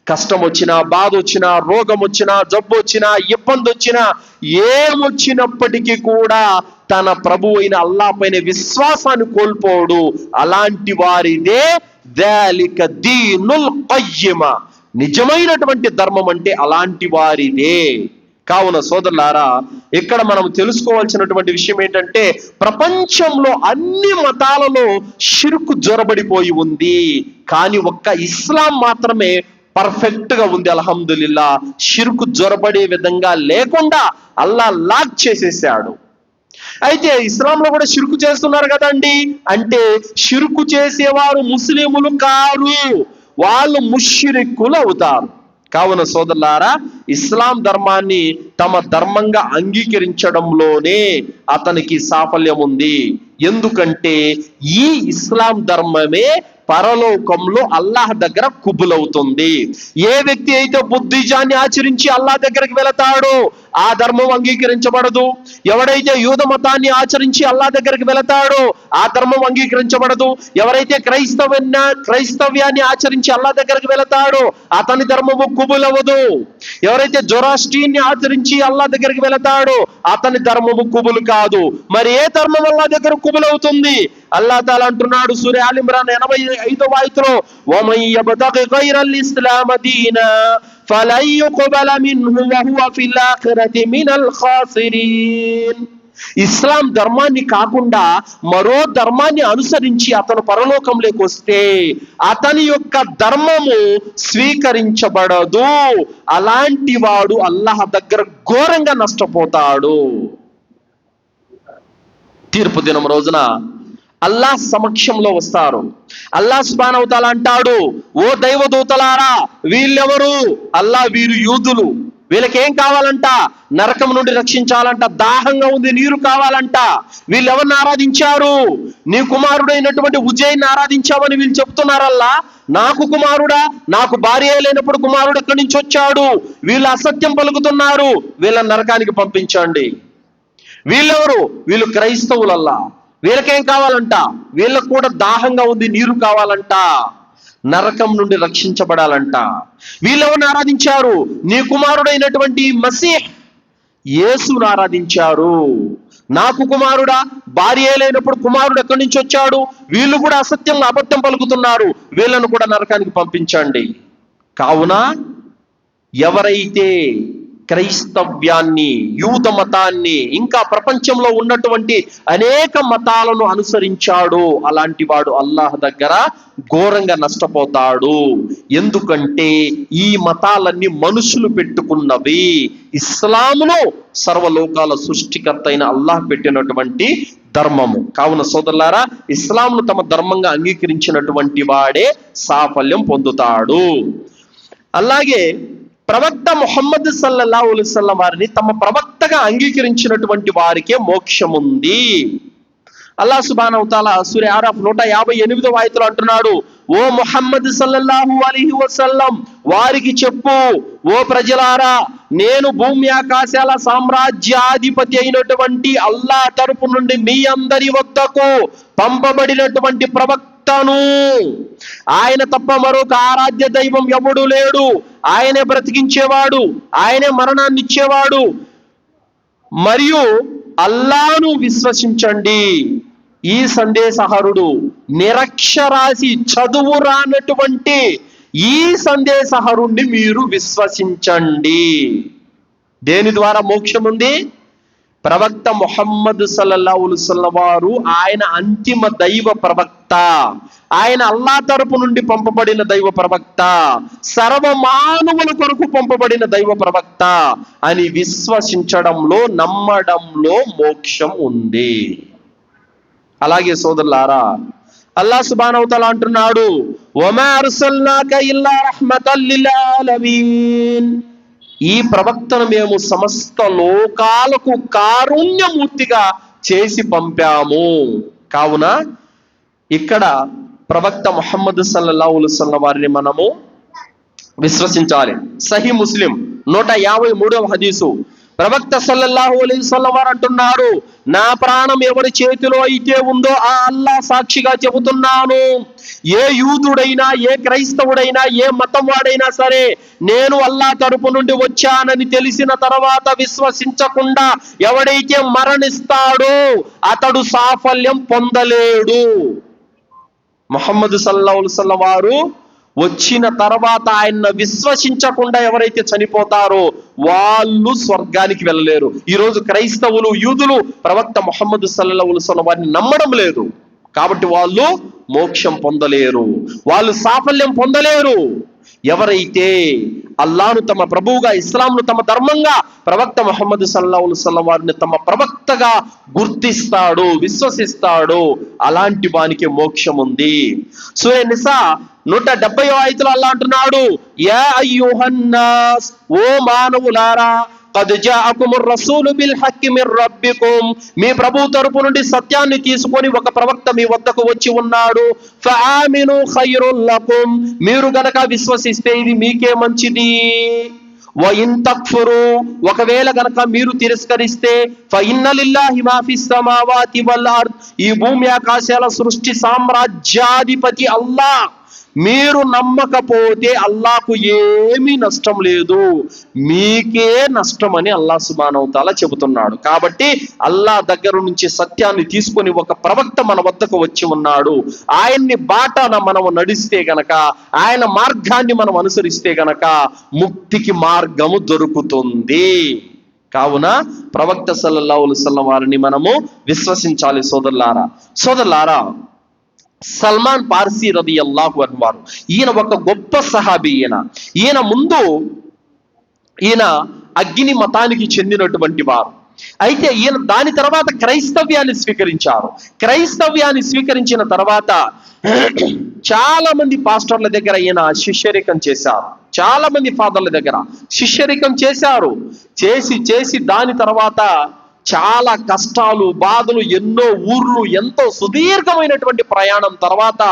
కష్టం వచ్చినా, బాధ వచ్చినా, రోగం వచ్చినా, జబ్బు వచ్చినా, ఇబ్బంది వచ్చినా, ఏమొచ్చినప్పటికీ కూడా తన ప్రభు అయిన అల్లాహ్ పైన విశ్వాసాన్ని కోల్పోడు. అలాంటి వారిదే దాలిక దీనుల్ ఖయ్యిమ, నిజమైనటువంటి ధర్మం అంటే అలాంటి వారిదే. కావున సోదరులారా, ఇక్కడ మనం తెలుసుకోవాల్సినటువంటి విషయం ఏంటంటే, ప్రపంచంలో అన్ని మతాలలో షిర్కు జొరబడిపోయి ఉంది, కానీ ఒక్క ఇస్లాం మాత్రమే పర్ఫెక్ట్ గా ఉంది. అల్హమ్దులిల్లా. షిర్కు జొరబడే విధంగా లేకుండా అల్లాహ్ లాక్ చేసేసాడు. అయితే ఇస్లాంలో కూడా షిర్కు చేస్తున్నారు కదండి అంటే, షిర్కు చేసేవారు ముస్లిములు కారు, వాళ్ళు ముష్రిక్కులు అవుతారు. కావున సోదరులారా, ఇస్లాం ధర్మాన్ని తమ ధర్మంగా అంగీకరించడంలోనే అతనికి సాఫల్యం ఉంది. ఎందుకంటే ఈ ఇస్లాం ధర్మమే పరలోకంలో అల్లాహ్ దగ్గర కుబులవుతుంది. ఏ వ్యక్తి అయితే బుద్ధిజాన్ని ఆచరించి అల్లాహ్ దగ్గరికి వెళతాడో ఆ ధర్మం అంగీకరించబడదు. ఎవడైతే యూద మతాన్ని ఆచరించి అల్లా దగ్గరికి వెళతాడో ఆ ధర్మం అంగీకరించబడదు. ఎవరైతే క్రైస్తవ్యాన్ని ఆచరించి అల్లా దగ్గరికి వెళతాడో అతని ధర్మము కుబులవదు. ఎవరైతే జొరాస్ట్రియన్ని ఆచరించి అల్లా దగ్గరికి వెళతాడో అతని ధర్మము కుబులు కాదు. మరి ఏ ధర్మం అల్లా దగ్గర కుబులవుతుంది? అల్లా తాలా అంటున్నాడు సూరా ఆల్ ఇమ్రాన్ 85వ ఆయతలో, వమన్ యబ్తగి గైరల్ ఇస్లామ దీనా ఫలన్ యుక్బల మిన్హు వహువ ఫిల్ ఆఖిరతి మినల్ ఖాసిరీన్. ఇస్లాం ధర్మాన్ని కాకుండా మరో ధర్మాన్ని అనుసరించి అతను పరలోకంలోకి వస్తే అతని యొక్క ధర్మము స్వీకరించబడదు. అలాంటి వాడు అల్లాహ్ దగ్గర ఘోరంగా నష్టపోతాడు. తీర్పు దినం రోజున అల్లాహ్ సమక్షంలో వస్తారు. అల్లాహ్ సుబ్హానహు వ తఆలా అంటాడు, ఓ దైవదూతలారా, వీళ్ళెవరు? వీరు యూదులు. వీళ్ళకి ఏం కావాలంట? నరకం నుండి రక్షించాలంట. దాహంగా ఉంది, నీరు కావాలంట. వీళ్ళు ఎవరిని ఆరాధించారు? నీ కుమారుడైనటువంటి ఉజైని ఆరాధించామని వీళ్ళు చెప్తున్నారల్లా. నాకు కుమారుడా? నాకు భార్య లేనప్పుడు కుమారుడు ఎక్కడి నుంచి వచ్చాడు? వీళ్ళు అసత్యం పలుకుతున్నారు, వీళ్ళని నరకానికి పంపించండి. వీళ్ళెవరు? వీళ్ళు క్రైస్తవులల్లా. వీళ్ళకేం కావాలంట? వీళ్ళకు కూడా దాహంగా ఉంది, నీరు కావాలంట, నరకం నుండి రక్షించబడాలంట. వీళ్ళెవరిని ఆరాధించారు? నీ కుమారుడైనటువంటి మసీహ్ యేసును ఆరాధించారు. నాకు కుమారుడా? భార్య లేనప్పుడు కుమారుడు ఎక్కడి నుంచి వచ్చాడు? వీళ్ళు కూడా అబద్ధం పలుకుతున్నారు, వీళ్ళను కూడా నరకానికి పంపించండి. కావున ఎవరైతే క్రైస్తవ్యాన్ని, యూద మతాన్ని, ఇంకా ప్రపంచంలో ఉన్నటువంటి అనేక మతాలను అనుసరించాడు అలాంటి వాడు అల్లాహ్ దగ్గర ఘోరంగా నష్టపోతాడు. ఎందుకంటే ఈ మతాలన్నీ మనుషులు పెట్టుకున్నవి. ఇస్లామును సర్వలోకాల సృష్టికర్త అయిన అల్లాహ్ పెట్టినటువంటి ధర్మము. కావున సోదరులారా, ఇస్లాంను తమ ధర్మంగా అంగీకరించినటువంటి వాడే సాఫల్యం పొందుతాడు. అలాగే ప్రవక్త ముహమ్మద్ సల్లల్లాహు అలైహి వసల్లం వారిని తమ ప్రవక్తగా అంగీకరించినటువంటి వారికే మోక్షం ఉంది. అల్లాహ్ సుబ్హానహు వ తఆలా సూరా ఆరాఫ్ 158వ ఆయతలో అంటున్నాడు, ఓ ముహమ్మద్ సల్లల్లాహు అలైహి వసల్లం వారికి చెప్పు, ఓ ప్రజలారా, నేను భూమి ఆకాశాల సామ్రాజ్యాధిపతి అయినటువంటి అల్లాహ్ తరపు నుండి మీ అందరి వద్దకు పంపబడినటువంటి ప్రవక్తను. ఆయన తప్ప మరొక ఆరాధ్య దైవం ఎవడు లేడు. ఆయనే బ్రతికించేవాడు, ఆయనే మరణాన్ని ఇచ్చేవాడు. మరియు అల్లాహ్ను విశ్వసించండి. ఈ సందేశహరుడు నిరక్షరాసి, చదువు రానటువంటి ఈ సందేశహరుణ్ణి మీరు విశ్వసించండి. దేని ద్వారా మోక్షం ఉంది? ప్రవక్త ముహమ్మద్ సల్లల్లాహు అలైహి వసల్లం వారు ఆయన అంతిమ దైవ ప్రవక్త, ఆయన అల్లాహ్ తరపు నుండి పంపబడిన దైవ ప్రవక్త, సర్వమానవుల కొరకు పంపబడిన దైవ ప్రవక్త అని విశ్వసించడంలో, నమ్మడంలో మోక్షం ఉంది. అలాగే సోదరులారా, అల్లాహ్ సుబ్హానహు వ తఆలా అంటున్నాడు, వమా అర్సల్నాక ఇల్లా రహ్మతల్ లిల్ ఆలమీన్. ఈ ప్రవక్తను మేము సమస్త లోకాలకు కారుణ్యమూర్తిగా చేసి పంపాము. కావున ఇక్కడ ప్రవక్త ముహమ్మద్ సల్లల్లాహు అలైహి వసల్లం వారిని మనము విశ్వసించాలి. సహీ ముస్లిం 153వ హదీసు, ప్రవక్త సల్లల్లాహు అలైహి వసల్లం వారు అంటున్నారు, నా ప్రాణం ఎవరి చేతిలో అయితే ఉందో ఆ అల్లాహ్ సాక్షిగా చెబుతున్నాను, ఏ యూదుడైనా, ఏ క్రైస్తవుడైనా, ఏ మతం వాడైనా సరే, నేను అల్లాహ్ తరపు నుండి వచ్చానని తెలిసిన తర్వాత విశ్వసించకుండా ఎవడైతే మరణిస్తాడో అతడు సాఫల్యం పొందలేడు. ముహమ్మద్ సల్లల్లాహు అలైహి వసల్లం వారు వచ్చిన తర్వాత ఆయన విశ్వసించకుండా ఎవరైతే చనిపోతారో వాళ్ళు స్వర్గానికి వెళ్ళలేరు. ఈరోజు క్రైస్తవులు, యూదులు ప్రవక్త ముహమ్మద్ సల్లల్లాహు అలైహి వసల్లం వారిని నమ్మడం లేదు. కాబట్టి వాళ్ళు మోక్షం పొందలేరు, వాళ్ళు సాఫల్యం పొందలేరు. ఎవరైతే అల్లాహ్ను తమ ప్రభువుగా, ఇస్లాంను తమ ధర్మంగా, ప్రవక్త ముహమ్మద్ సల్లల్లాహు అలైహి వసల్లం వారిని తమ ప్రవక్తగా గుర్తిస్తాడో, విశ్వసిస్తాడో అలాంటి వానికి మోక్షం ఉంది. సూరా నిసా 170వ ఆయతలో అల్లాహ్ అంటున్నాడు, యా అయ్యుహన్నాస్, ఓ మానవులారా, ఖద్ జాఅకుముర్ రసూలు బిల్ హక్కి మిర్ రబ్బికుమ్, మీ ప్రభు తరపు నుండి సత్యాన్ని తీసుకొని ఒక ప్రవక్త మీ వద్దకు వచ్చి ఉన్నాడు. ఫఆమిను ఖైరుల్ లకుమ్, మీరు గనక విశ్వసిస్తే ఇది మీకే మంచిది. వ ఇన్ తక్ఫురు, ఒకవేళ గనక మీరు తిరస్కరిస్తే, ఫఇన్న లిల్లాహి మా ఫిస్ సమావాతి వల్ అర్ద్, ఈ భూమి ఆకాశాల సృష్టి సామ్రాజ్యాధిపతి అల్లాహ్, మీరు నమ్మకపోతే అల్లాహకు ఏమీ నష్టం లేదు, మీకే నష్టం అని అల్లాహ్ సుబ్హానహు వ తఆలా చెబుతున్నాడు. కాబట్టి అల్లాహ్ దగ్గర నుంచి సత్యాన్ని తీసుకొని ఒక ప్రవక్త మన వద్దకు వచ్చి ఉన్నాడు. ఆయన్ని బాటన మనము నడిస్తే గనక, ఆయన మార్గాన్ని మనం అనుసరిస్తే గనక ముక్తికి మార్గము దొరుకుతుంది. కావున ప్రవక్త సల్లల్లాహు అలైహి వసల్లం వారిని మనము విశ్వసించాలి. సోదరులారా, సల్మాన్ పార్సీ రదియల్లాహు అన్హు వారు, ఈయన ఒక గొప్ప సహాబీ. ఈయన ముందు అగ్ని మతానికి చెందినటువంటి వారు. అయితే ఈయన దాని తర్వాత క్రైస్తవ్యాన్ని స్వీకరించారు. క్రైస్తవ్యాన్ని స్వీకరించిన తర్వాత చాలా మంది పాస్టర్ల దగ్గర ఈయన శిష్యరికం చేశారు. చాలా మంది ఫాదర్ల దగ్గర శిష్యరికం చేశారు. చేసి దాని తర్వాత చాలా కష్టాలు, బాధలు, ఎన్నో ఊర్లు, ఎంతో సుదీర్ఘమైనటువంటి ప్రయాణం తర్వాత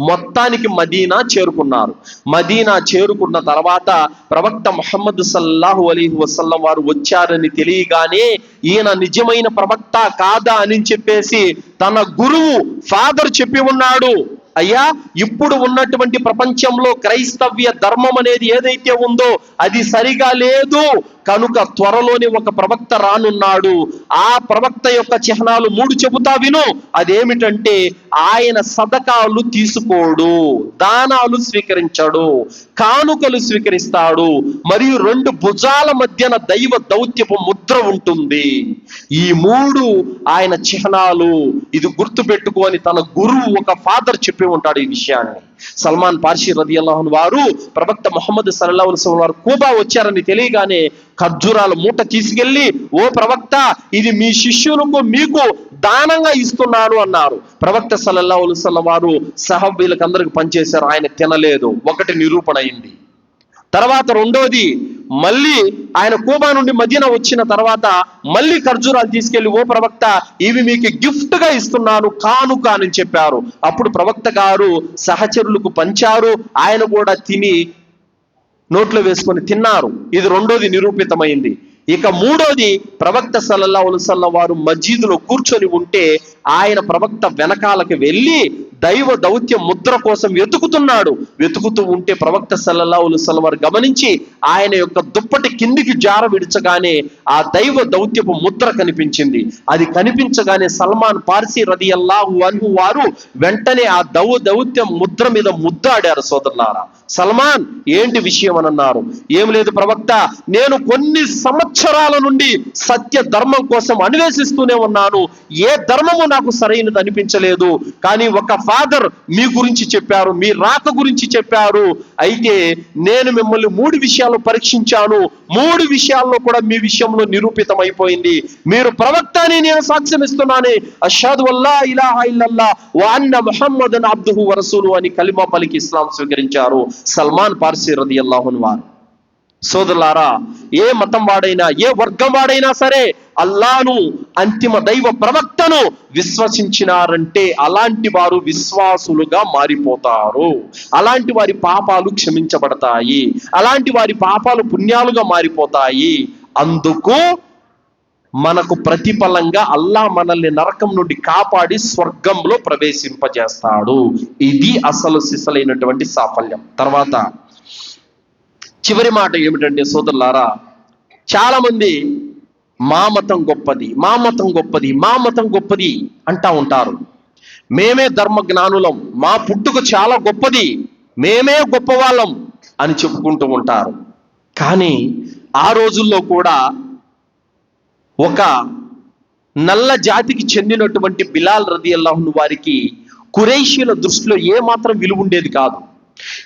మొత్తానికి మదీనా చేరుకున్నారు. మదీనా చేరుకున్న తర్వాత ప్రవక్త ముహమ్మద్ సల్లల్లాహు అలైహి వసల్లం వారు వచ్చారని తెలియగానే ఈయన నిజమైన ప్రవక్త కాదా అని చెప్పేసి తన గురువు ఫాదర్ చెప్పి ఉన్నాడు, అయ్యా, ఇప్పుడు ఉన్నటువంటి ప్రపంచంలో క్రైస్తవ్య ధర్మం అనేది ఏదైతే ఉందో అది సరిగా లేదు, కనుక త్వరలోనే ఒక ప్రవక్త రానున్నాడు. ఆ ప్రవక్త యొక్క చిహ్నాలు 3 చెబుతా విను. అదేమిటంటే, ఆయన సదకాలు తీసుకోడు, దానాలు స్వీకరించడు, కానుకలు స్వీకరిస్తాడు, మరియు 2 భుజాల మధ్యన దైవ దౌత్యపు ముద్ర ఉంటుంది. ఈ 3 ఆయన చిహ్నాలు. ఇది గుర్తు పెట్టుకొని తన గురువు ఒక ఫాదర్ చెప్పి ఉంటాడు ఈ విషయాన్ని. సల్మాన్ పార్సీ రదియల్లాహు అన్హు వారు ప్రవక్త ముహమ్మద్ సల్లల్లాహు అలైహి వసల్లం వారు కూబా వచ్చారని తెలియగానే ఖర్జూరాల మూట తీసుకెళ్లి, ఓ ప్రవక్త, ఇది మీ శిష్యులకు మీకు దానంగా ఇస్తున్నాను అన్నారు. ప్రవక్త సల్లల్లాహు అలైహి వసల్లం వారు సహాబీలకు అందరికి పనిచేశారు. ఆయన తినలేదు. ఒకటి నిరూపణ అయింది. తర్వాత రెండోది, మళ్ళీ ఆయన కూబా నుండి మదీనా వచ్చిన తర్వాత మళ్ళీ ఖర్జూరాలు తీసుకెళ్లి, ఓ ప్రవక్త, ఇవి మీకు గిఫ్ట్ గా ఇస్తున్నాను, కానుక అని చెప్పారు. అప్పుడు ప్రవక్త గారు సహచరులకు పంచారు. ఆయన కూడా తిని నోట్లో వేసుకొని తిన్నారు. ఇది రెండోది నిరూపితమైంది. ఇక మూడోది, ప్రవక్త సల్లల్లాహు అలైహి వసల్లం వారు మస్జిదులో కూర్చొని ఉంటే ఆయన ప్రవక్త వెనకాలకి వెళ్ళి దైవ దౌత్య ముద్ర కోసం వెతుకుతూ ఉంటే ప్రవక్త సల్లల్లాహు అలైహి వసల్లం వారు గమనించి ఆయన యొక్క దుప్పటి కిందికి జార విడిచగానే ఆ దైవ దౌత్యపు ముద్ర కనిపించింది. అది కనిపించగానే సల్మాన్ పార్సీ రదియల్లాహు అన్హు వారు వెంటనే ఆ దౌత్య ముద్ర మీద ముద్దాడారు. సోదరులారా, సల్మాన్, ఏంటి విషయం అని అన్నారు. ఏం లేదు ప్రవక్త, నేను కొన్ని సంవత్సరాల నుండి సత్య ధర్మం కోసం అన్వేషిస్తూనే ఉన్నాను. ఏ ధర్మము నాకు సరైనది అనిపించలేదు. కానీ ఒక ఫాదర్ మీ గురించి చెప్పారు, మీ రాక గురించి చెప్పారు. అయితే నేను మిమ్మల్ని 3 విషయాలు పరీక్షించాను. 3 విషయాల్లో కూడా మీ విషయంలో నిరూపితం అయిపోయింది. మీరు ప్రవక్త అని నేను సాక్ష్యం ఇస్తున్నాను. అష్హదు అల్లా ఇలాహా ఇల్లల్లాహ్ వ అన్న ముహమ్మదన్ అబ్దుహు వ రసూలుహు అని కలిమా పలికి ఇస్లాం స్వీకరించారు సల్మాన్ పార్సీ రదియల్లాహు అన్హు వారు. సోదరులారా, ఏ మతం వాడైనా, ఏ వర్గం వాడైనా సరే అల్లాను, అంతిమ దైవ ప్రవక్తను విశ్వసించినారంటే అలాంటి వారు విశ్వాసులుగా మారిపోతారు. అలాంటి వారి పాపాలు క్షమించబడతాయి. అలాంటి వారి పాపాలు పుణ్యాలుగా మారిపోతాయి. అందుకు మనకు ప్రతిఫలంగా అల్లాహ్ మనల్ని నరకం నుండి కాపాడి స్వర్గంలో ప్రవేశింపజేస్తాడు. ఇది అసలు సిసలైనటువంటి సాఫల్యం. తర్వాత చివరి మాట ఏమిటంటే, సోదరులారా, చాలా మంది మా మతం గొప్పది, మా మతం గొప్పది, మా మతం గొప్పది అంటా ఉంటారు. మేమే ధర్మ జ్ఞానులం, మా పుట్టుక చాలా గొప్పది, మేమే గొప్పవాళ్ళం అని చెప్పుకుంటూ ఉంటారు. కానీ ఆ రోజుల్లో కూడా ఒక నల్ల జాతికి చెందినటువంటి బిలాల్ రదియల్లాహు అన్హు వారికి కురైషీల దృష్టిలో ఏమాత్రం విలువ ఉండేది కాదు.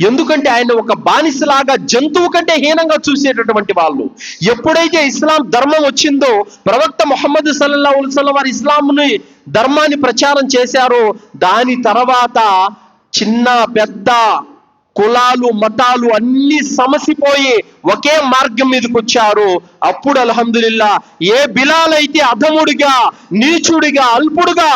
ఎందుకంటే ఆయన ఒక బానిసలాగా, జంతువు కంటే హీనంగా చూసేటటువంటి వాళ్ళు. ఎప్పుడైతే ఇస్లాం ధర్మం వచ్చిందో, ప్రవక్త ముహమ్మద్ సల్లల్లాహు అలైహి వసల్లం వారి ఇస్లాంని ధర్మాన్ని ప్రచారం చేశారో, దాని తర్వాత చిన్న పెద్ద కులాలు, మతాలు అన్ని సమసిపోయి ఒకే మార్గం మీదకి వచ్చారు. అప్పుడు అల్హమ్దులిల్లా, ఏ బిలాల్ అయితే అధముడిగా, నీచుడిగా, అల్పుడుగా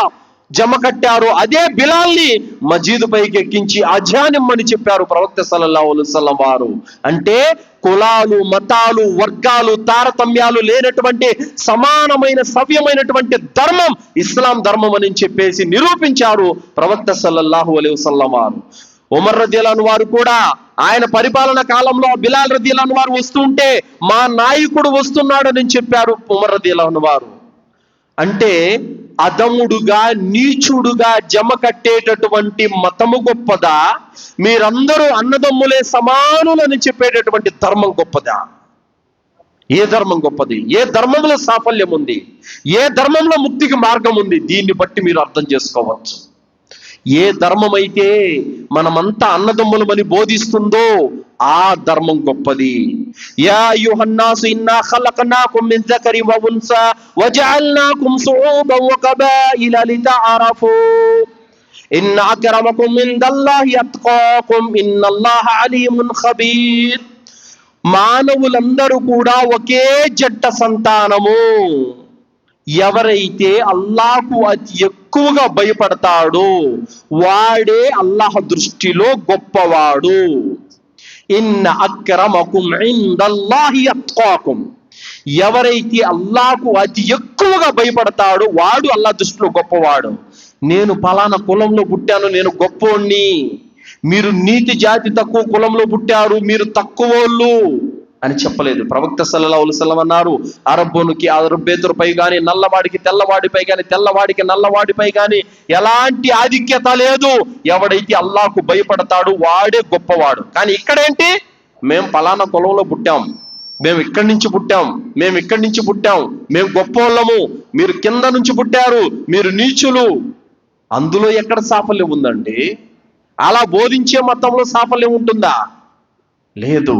జమ కట్టారో అదే బిలాల్ని మజీదు పైకి ఎక్కించి అజానిమ్మని చెప్పారు ప్రవక్త సల్లల్లాహు అలైహి వసల్లం వారు. అంటే కులాలు, మతాలు, వర్గాలు, తారతమ్యాలు లేనటువంటి సమానమైన సవ్యమైనటువంటి ధర్మం ఇస్లాం ధర్మం అని చెప్పేసి నిరూపించారు ప్రవక్త సల్లల్లాహు అలైహి వసల్లం వారు. ఉమర్ రదియల్లాహు అన్హు వారు కూడా ఆయన పరిపాలన కాలంలో బిలాల్ రదియల్లాహు అన్హు వారు వస్తుంటే మా నాయకుడు వస్తున్నాడని చెప్పారు ఉమర్ రదియల్లాహు అన్హు వారు. అంటే అధముడుగా, నీచుడుగా జమ కట్టేటటువంటి మతము గొప్పదా, మీరందరూ అన్నదమ్ములే సమానులని చెప్పేటటువంటి ధర్మం గొప్పదా? ఏ ధర్మం గొప్పది? ఏ ధర్మంలో సాఫల్యం ఉంది? ఏ ధర్మంలో ముక్తికి మార్గం ఉంది? దీన్ని బట్టి మీరు అర్థం చేసుకోవచ్చు. ఏ ధర్మం అయితే మనమంతా అన్నదమ్ములమని బోధిస్తుందో ఆ ధర్మం గొప్పది. యా అయ్యుహన్నాసు ఇన్నా ఖలఖనాకుం మిన్ జకరిన్ వ ఉన్సా వజఅల్నాకుం శుఊబన్ వ కబాయిల లితఅరఫూ ఇన్న అక్రమకుం ఇందల్లాహి అత్ఖాకుం ఇన్నల్లాహ అలీమున్ ఖబీర్. మానవులందరూ కూడా ఒకే జంట సంతానము. ఎవరైతే అల్లాహకు అతి ఎక్కువగా భయపడతాడో వాడే అల్లాహ్ దృష్టిలో గొప్పవాడు. ఇన్న అక్రమకుం ఇందల్లాహి అత్ఖాకుం. ఎవరైతే అల్లాహకు అతి ఎక్కువగా భయపడతాడో వాడు అల్లాహ్ దృష్టిలో గొప్పవాడు. నేను పలానా కులంలో పుట్టాను, నేను గొప్పోణ్ణి, మీరు నీతి జాతి తక్కువ కులంలో పుట్టారు, మీరు తక్కువోళ్ళు అని చెప్పలేదు. ప్రవక్త సల్లల్లాహు అలైహి వసల్లం అన్నారు, అరబ్బునికి అరబ్బేతురుపై గాని, నల్లవాడికి తెల్లవాడిపై గాని, తెల్లవాడికి నల్లవాడిపై గాని ఎలాంటి ఆధిక్యత లేదు. ఎవడైతే అల్లాహకు భయపడతాడు వాడే గొప్పవాడు. కానీ ఇక్కడేంటి, మేము పలానా కులంలో పుట్టాం, మేము ఇక్కడి నుంచి పుట్టాం, మేము ఇక్కడి నుంచి పుట్టాం, మేము గొప్పోళ్ళము, మీరు కింద నుంచి పుట్టారు, మీరు నీచులు. అందులో ఎక్కడ సాఫల్యం ఉందండి? అలా బోధించే మతంలో సాఫల్యం ఉంటుందా? లేదు.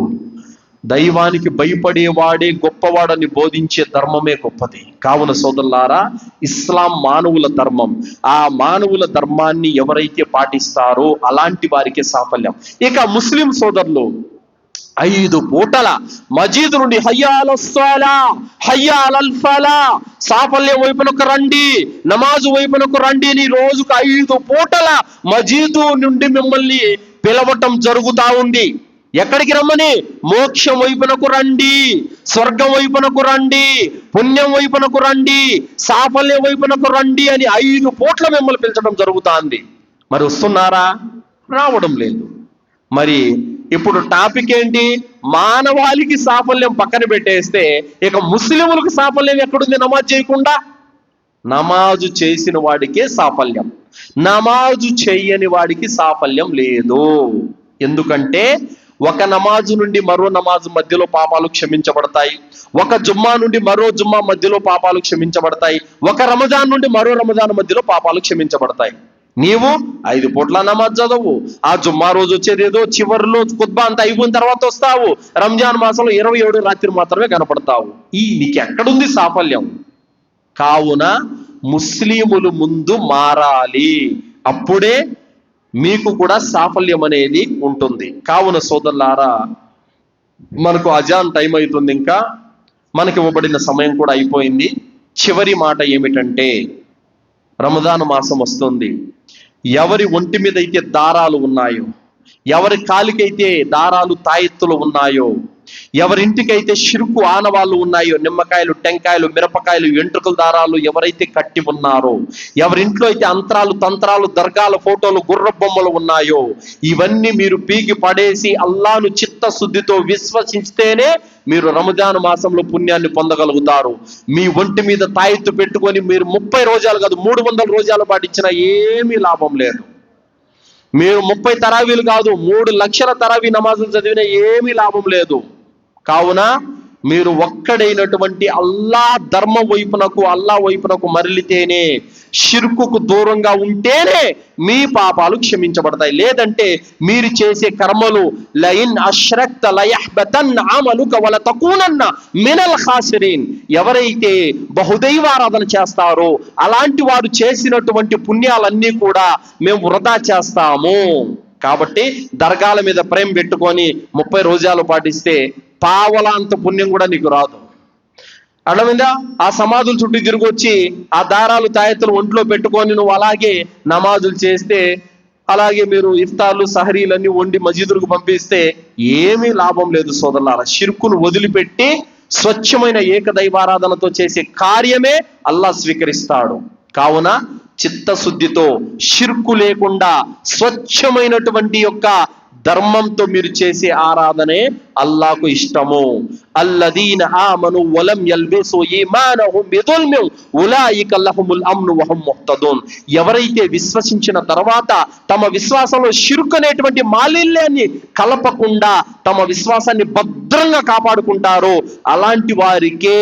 దైవానికి భయపడేవాడే గొప్పవాడని బోధించే ధర్మమే గొప్పది. కావున సోదరులారా, ఇస్లాం మానవుల ధర్మం. ఆ మానవుల ధర్మాన్ని ఎవరైతే పాటిస్తారో అలాంటి వారికి సాఫల్యం. ఇక ముస్లిం సోదరులు 5 పూటల మజీదు నుండి హయ్యాలస్సలా హయ్యాలల్ ఫలా, సాఫల్యం వైపునకు రండి, నమాజు వైపునకు రండి అని రోజుకు 5 పూటల మజీదు నుండి మిమ్మల్ని పిలవటం జరుగుతా ఉంది. ఎక్కడికి రమ్మని? మోక్షం వైపునకు రండి, స్వర్గం వైపునకు రండి, పుణ్యం వైపునకు రండి, సాఫల్యం వైపునకు రండి అని 5 పూట్ల మిమ్మల్ని పిలిచడం జరుగుతుంది. మరి వస్తున్నారా? రావడం లేదు. మరి ఇప్పుడు టాపిక్ ఏంటి? మానవాళికి సాఫల్యం పక్కన పెట్టేస్తే ఇక ముస్లిములకు సాఫల్యం ఎక్కడుంది? నమాజ్ చేయకుండా. నమాజు చేసిన వాడికే సాఫల్యం, నమాజు చేయని వాడికి సాఫల్యం లేదు. ఎందుకంటే ఒక నమాజు నుండి మరో నమాజు మధ్యలో పాపాలు క్షమించబడతాయి, ఒక జుమ్మా నుండి మరో జుమ్మా మధ్యలో పాపాలు క్షమించబడతాయి, ఒక రమజాన్ నుండి మరో రమజాన్ మధ్యలో పాపాలు క్షమించబడతాయి. నీవు 5 పూట్ల నమాజ్ చదవు, ఆ జుమ్మా రోజు వచ్చేదేదో చివరిలో ఖుత్బా అంతా అయిపోయిన తర్వాత వస్తావు, రంజాన్ మాసంలో 27 రాత్రి మాత్రమే కనపడతావు. నీకు ఎక్కడుంది సాఫల్యం? కావున ముస్లిములు ముందు మారాలి, అప్పుడే మీకు కూడా సాఫల్యం అనేది ఉంటుంది. కావున సోదరులారా, మనకు అజాన్ టైం అవుతుంది, ఇంకా మనకి ఇవ్వబడిన సమయం కూడా అయిపోయింది. చివరి మాట ఏమిటంటే, రమజాన్ మాసం వస్తుంది. ఎవరి ఒంటి మీద అయితే దారాలు ఉన్నాయో, ఎవరి కాలికైతే దారాలు తాయెత్తులు ఉన్నాయో, ఎవరింటికైతే షిరుకు ఆనవాళ్ళు ఉన్నాయో, నిమ్మకాయలు, టెంకాయలు, మిరపకాయలు, ఎంట్రుకల దారాలు ఎవరైతే కట్టి ఉన్నారో, ఎవరింట్లో అయితే అంతరాలు, తంత్రాలు, దర్గాల ఫోటోలు, గుర్ర బొమ్మలు ఉన్నాయో, ఇవన్నీ మీరు పీకి పడేసి అల్లాను చిత్తశుద్ధితో విశ్వసిస్తేనే మీరు రంజాన్ మాసంలో పుణ్యాన్ని పొందగలుగుతారు. మీ ఒంటి మీద తాయెత్తు పెట్టుకొని మీరు 30 రోజాలు కాదు 300 రోజాలు పాటించినా ఏమీ లాభం లేదు. మీరు 30 తరావీలు కాదు 3 లక్షల తరావీ నమాజులు చదివినా ఏమీ లాభం లేదు. కావున మీరు ఒక్కడైనటువంటి అల్లా ధర్మం వైపునకు, అల్లా వైపునకు మరలితేనే, షిర్కుకు దూరంగా ఉంటేనే మీ పాపాలు క్షమించబడతాయి. లేదంటే మీరు చేసే కర్మలు లయిన్ అష్రక్త లయహ్బతన్ అమలుక వలతకూనన్న మినల్ ఖాసిరీన్. ఎవరైతే బహుదైవారాధన చేస్తారో అలాంటి వారు చేసినటువంటి పుణ్యాలన్నీ కూడా మేము వృధా చేస్తాము. కాబట్టి దర్గాల మీద ప్రేమ పెట్టుకొని 30 రోజాలు పాటిస్తే పావలా అంత పుణ్యం కూడా నీకు రాదు. అర్థమైందా? ఆ సమాధుల చుట్టూ తిరిగి వచ్చి ఆ దారాలు తాయెత్తులు ఒంట్లో పెట్టుకొని నువ్వు అలాగే నమాజులు చేస్తే, అలాగే మీరు ఇఫ్తార్లు సహరీలన్నీ వండి మసీదులకు పంపిస్తే ఏమీ లాభం లేదు సోదరులారా. షిర్కును వదిలిపెట్టి స్వచ్ఛమైన ఏకదైవారాధనతో చేసే కార్యమే అల్లాహ్ స్వీకరిస్తాడు. కావున చిత్తశుద్ధితో షిర్కు లేకుండా స్వచ్ఛమైనటువంటి యొక్క ధర్మంతో మీరు చేసే ఆరాధనే అల్లాహకు ఇష్టము. అల్లదీన ఆమను వలం యల్బిసు ఈమానహుం బిదుల్మిన్ ఉలైక లహుముల్ అమ్ను వహుం ముహ్తదూన్. ఎవరైతే విశ్వసించిన తర్వాత తమ విశ్వాసంలో షిర్క్ అనేటువంటి మాలిన్యాన్ని కలపకుండా తమ విశ్వాసాన్ని భద్రంగా కాపాడుకుంటారో అలాంటి వారికే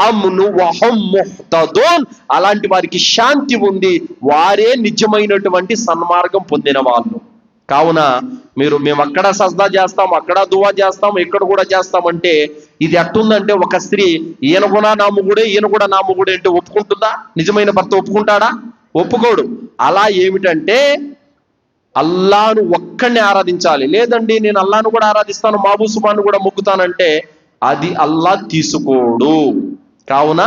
అమ్ను వహుం ముహ్తదూన్, అలాంటి వారికి శాంతి ఉంది, వారే నిజమైనటువంటి సన్మార్గం పొందిన వాళ్ళు. కావున మేము అక్కడ సజ్దా చేస్తాం, అక్కడ దువా చేస్తాం, ఇక్కడ కూడా చేస్తామంటే ఇది ఎట్టుందంటే, ఒక స్త్రీ ఈయన కూడా నా మొగుడే, ఈయన కూడా నా మొగుడే అంటే ఒప్పుకుంటుందా? నిజమైన భర్త ఒప్పుకుంటాడా? ఒప్పుకోడు. అలా ఏమిటంటే అల్లాను ఒక్కడిని ఆరాధించాలి. లేదండి నేను అల్లాను కూడా ఆరాధిస్తాను, మాబూ సుబాను కూడా మొక్కుతానంటే అది అల్లా తీసుకోడు. కావున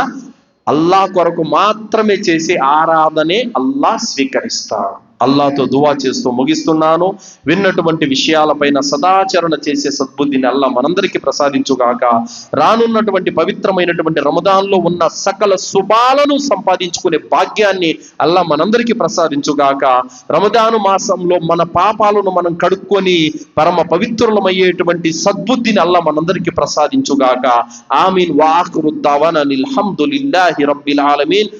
అల్లా కొరకు మాత్రమే చేసే ఆరాధనే అల్లా స్వీకరిస్తాడు. అల్లాతో దువా చేస్తూ ముగిస్తున్నాను. విన్నటువంటి విషయాలపైన సదాచరణ చేసే సద్బుద్ధిని అల్లా మనందరికీ ప్రసాదించుగాక. రానున్నటువంటి పవిత్రమైనటువంటి రమదాన్లో ఉన్న సకల శుభాలను సంపాదించుకునే భాగ్యాన్ని అల్లా మనందరికీ ప్రసాదించుగాక. రమదాను మాసంలో మన పాపాలను మనం కడుక్కొని పరమ పవిత్రులమయ్యేటువంటి సద్బుద్ధిని అల్లా మనందరికీ ప్రసాదించుగాక. ఆమీన్. వా ఆఖిరు దావానా అనిల్ హమ్దులిల్లాహి రబ్బిల్ ఆలమీన్.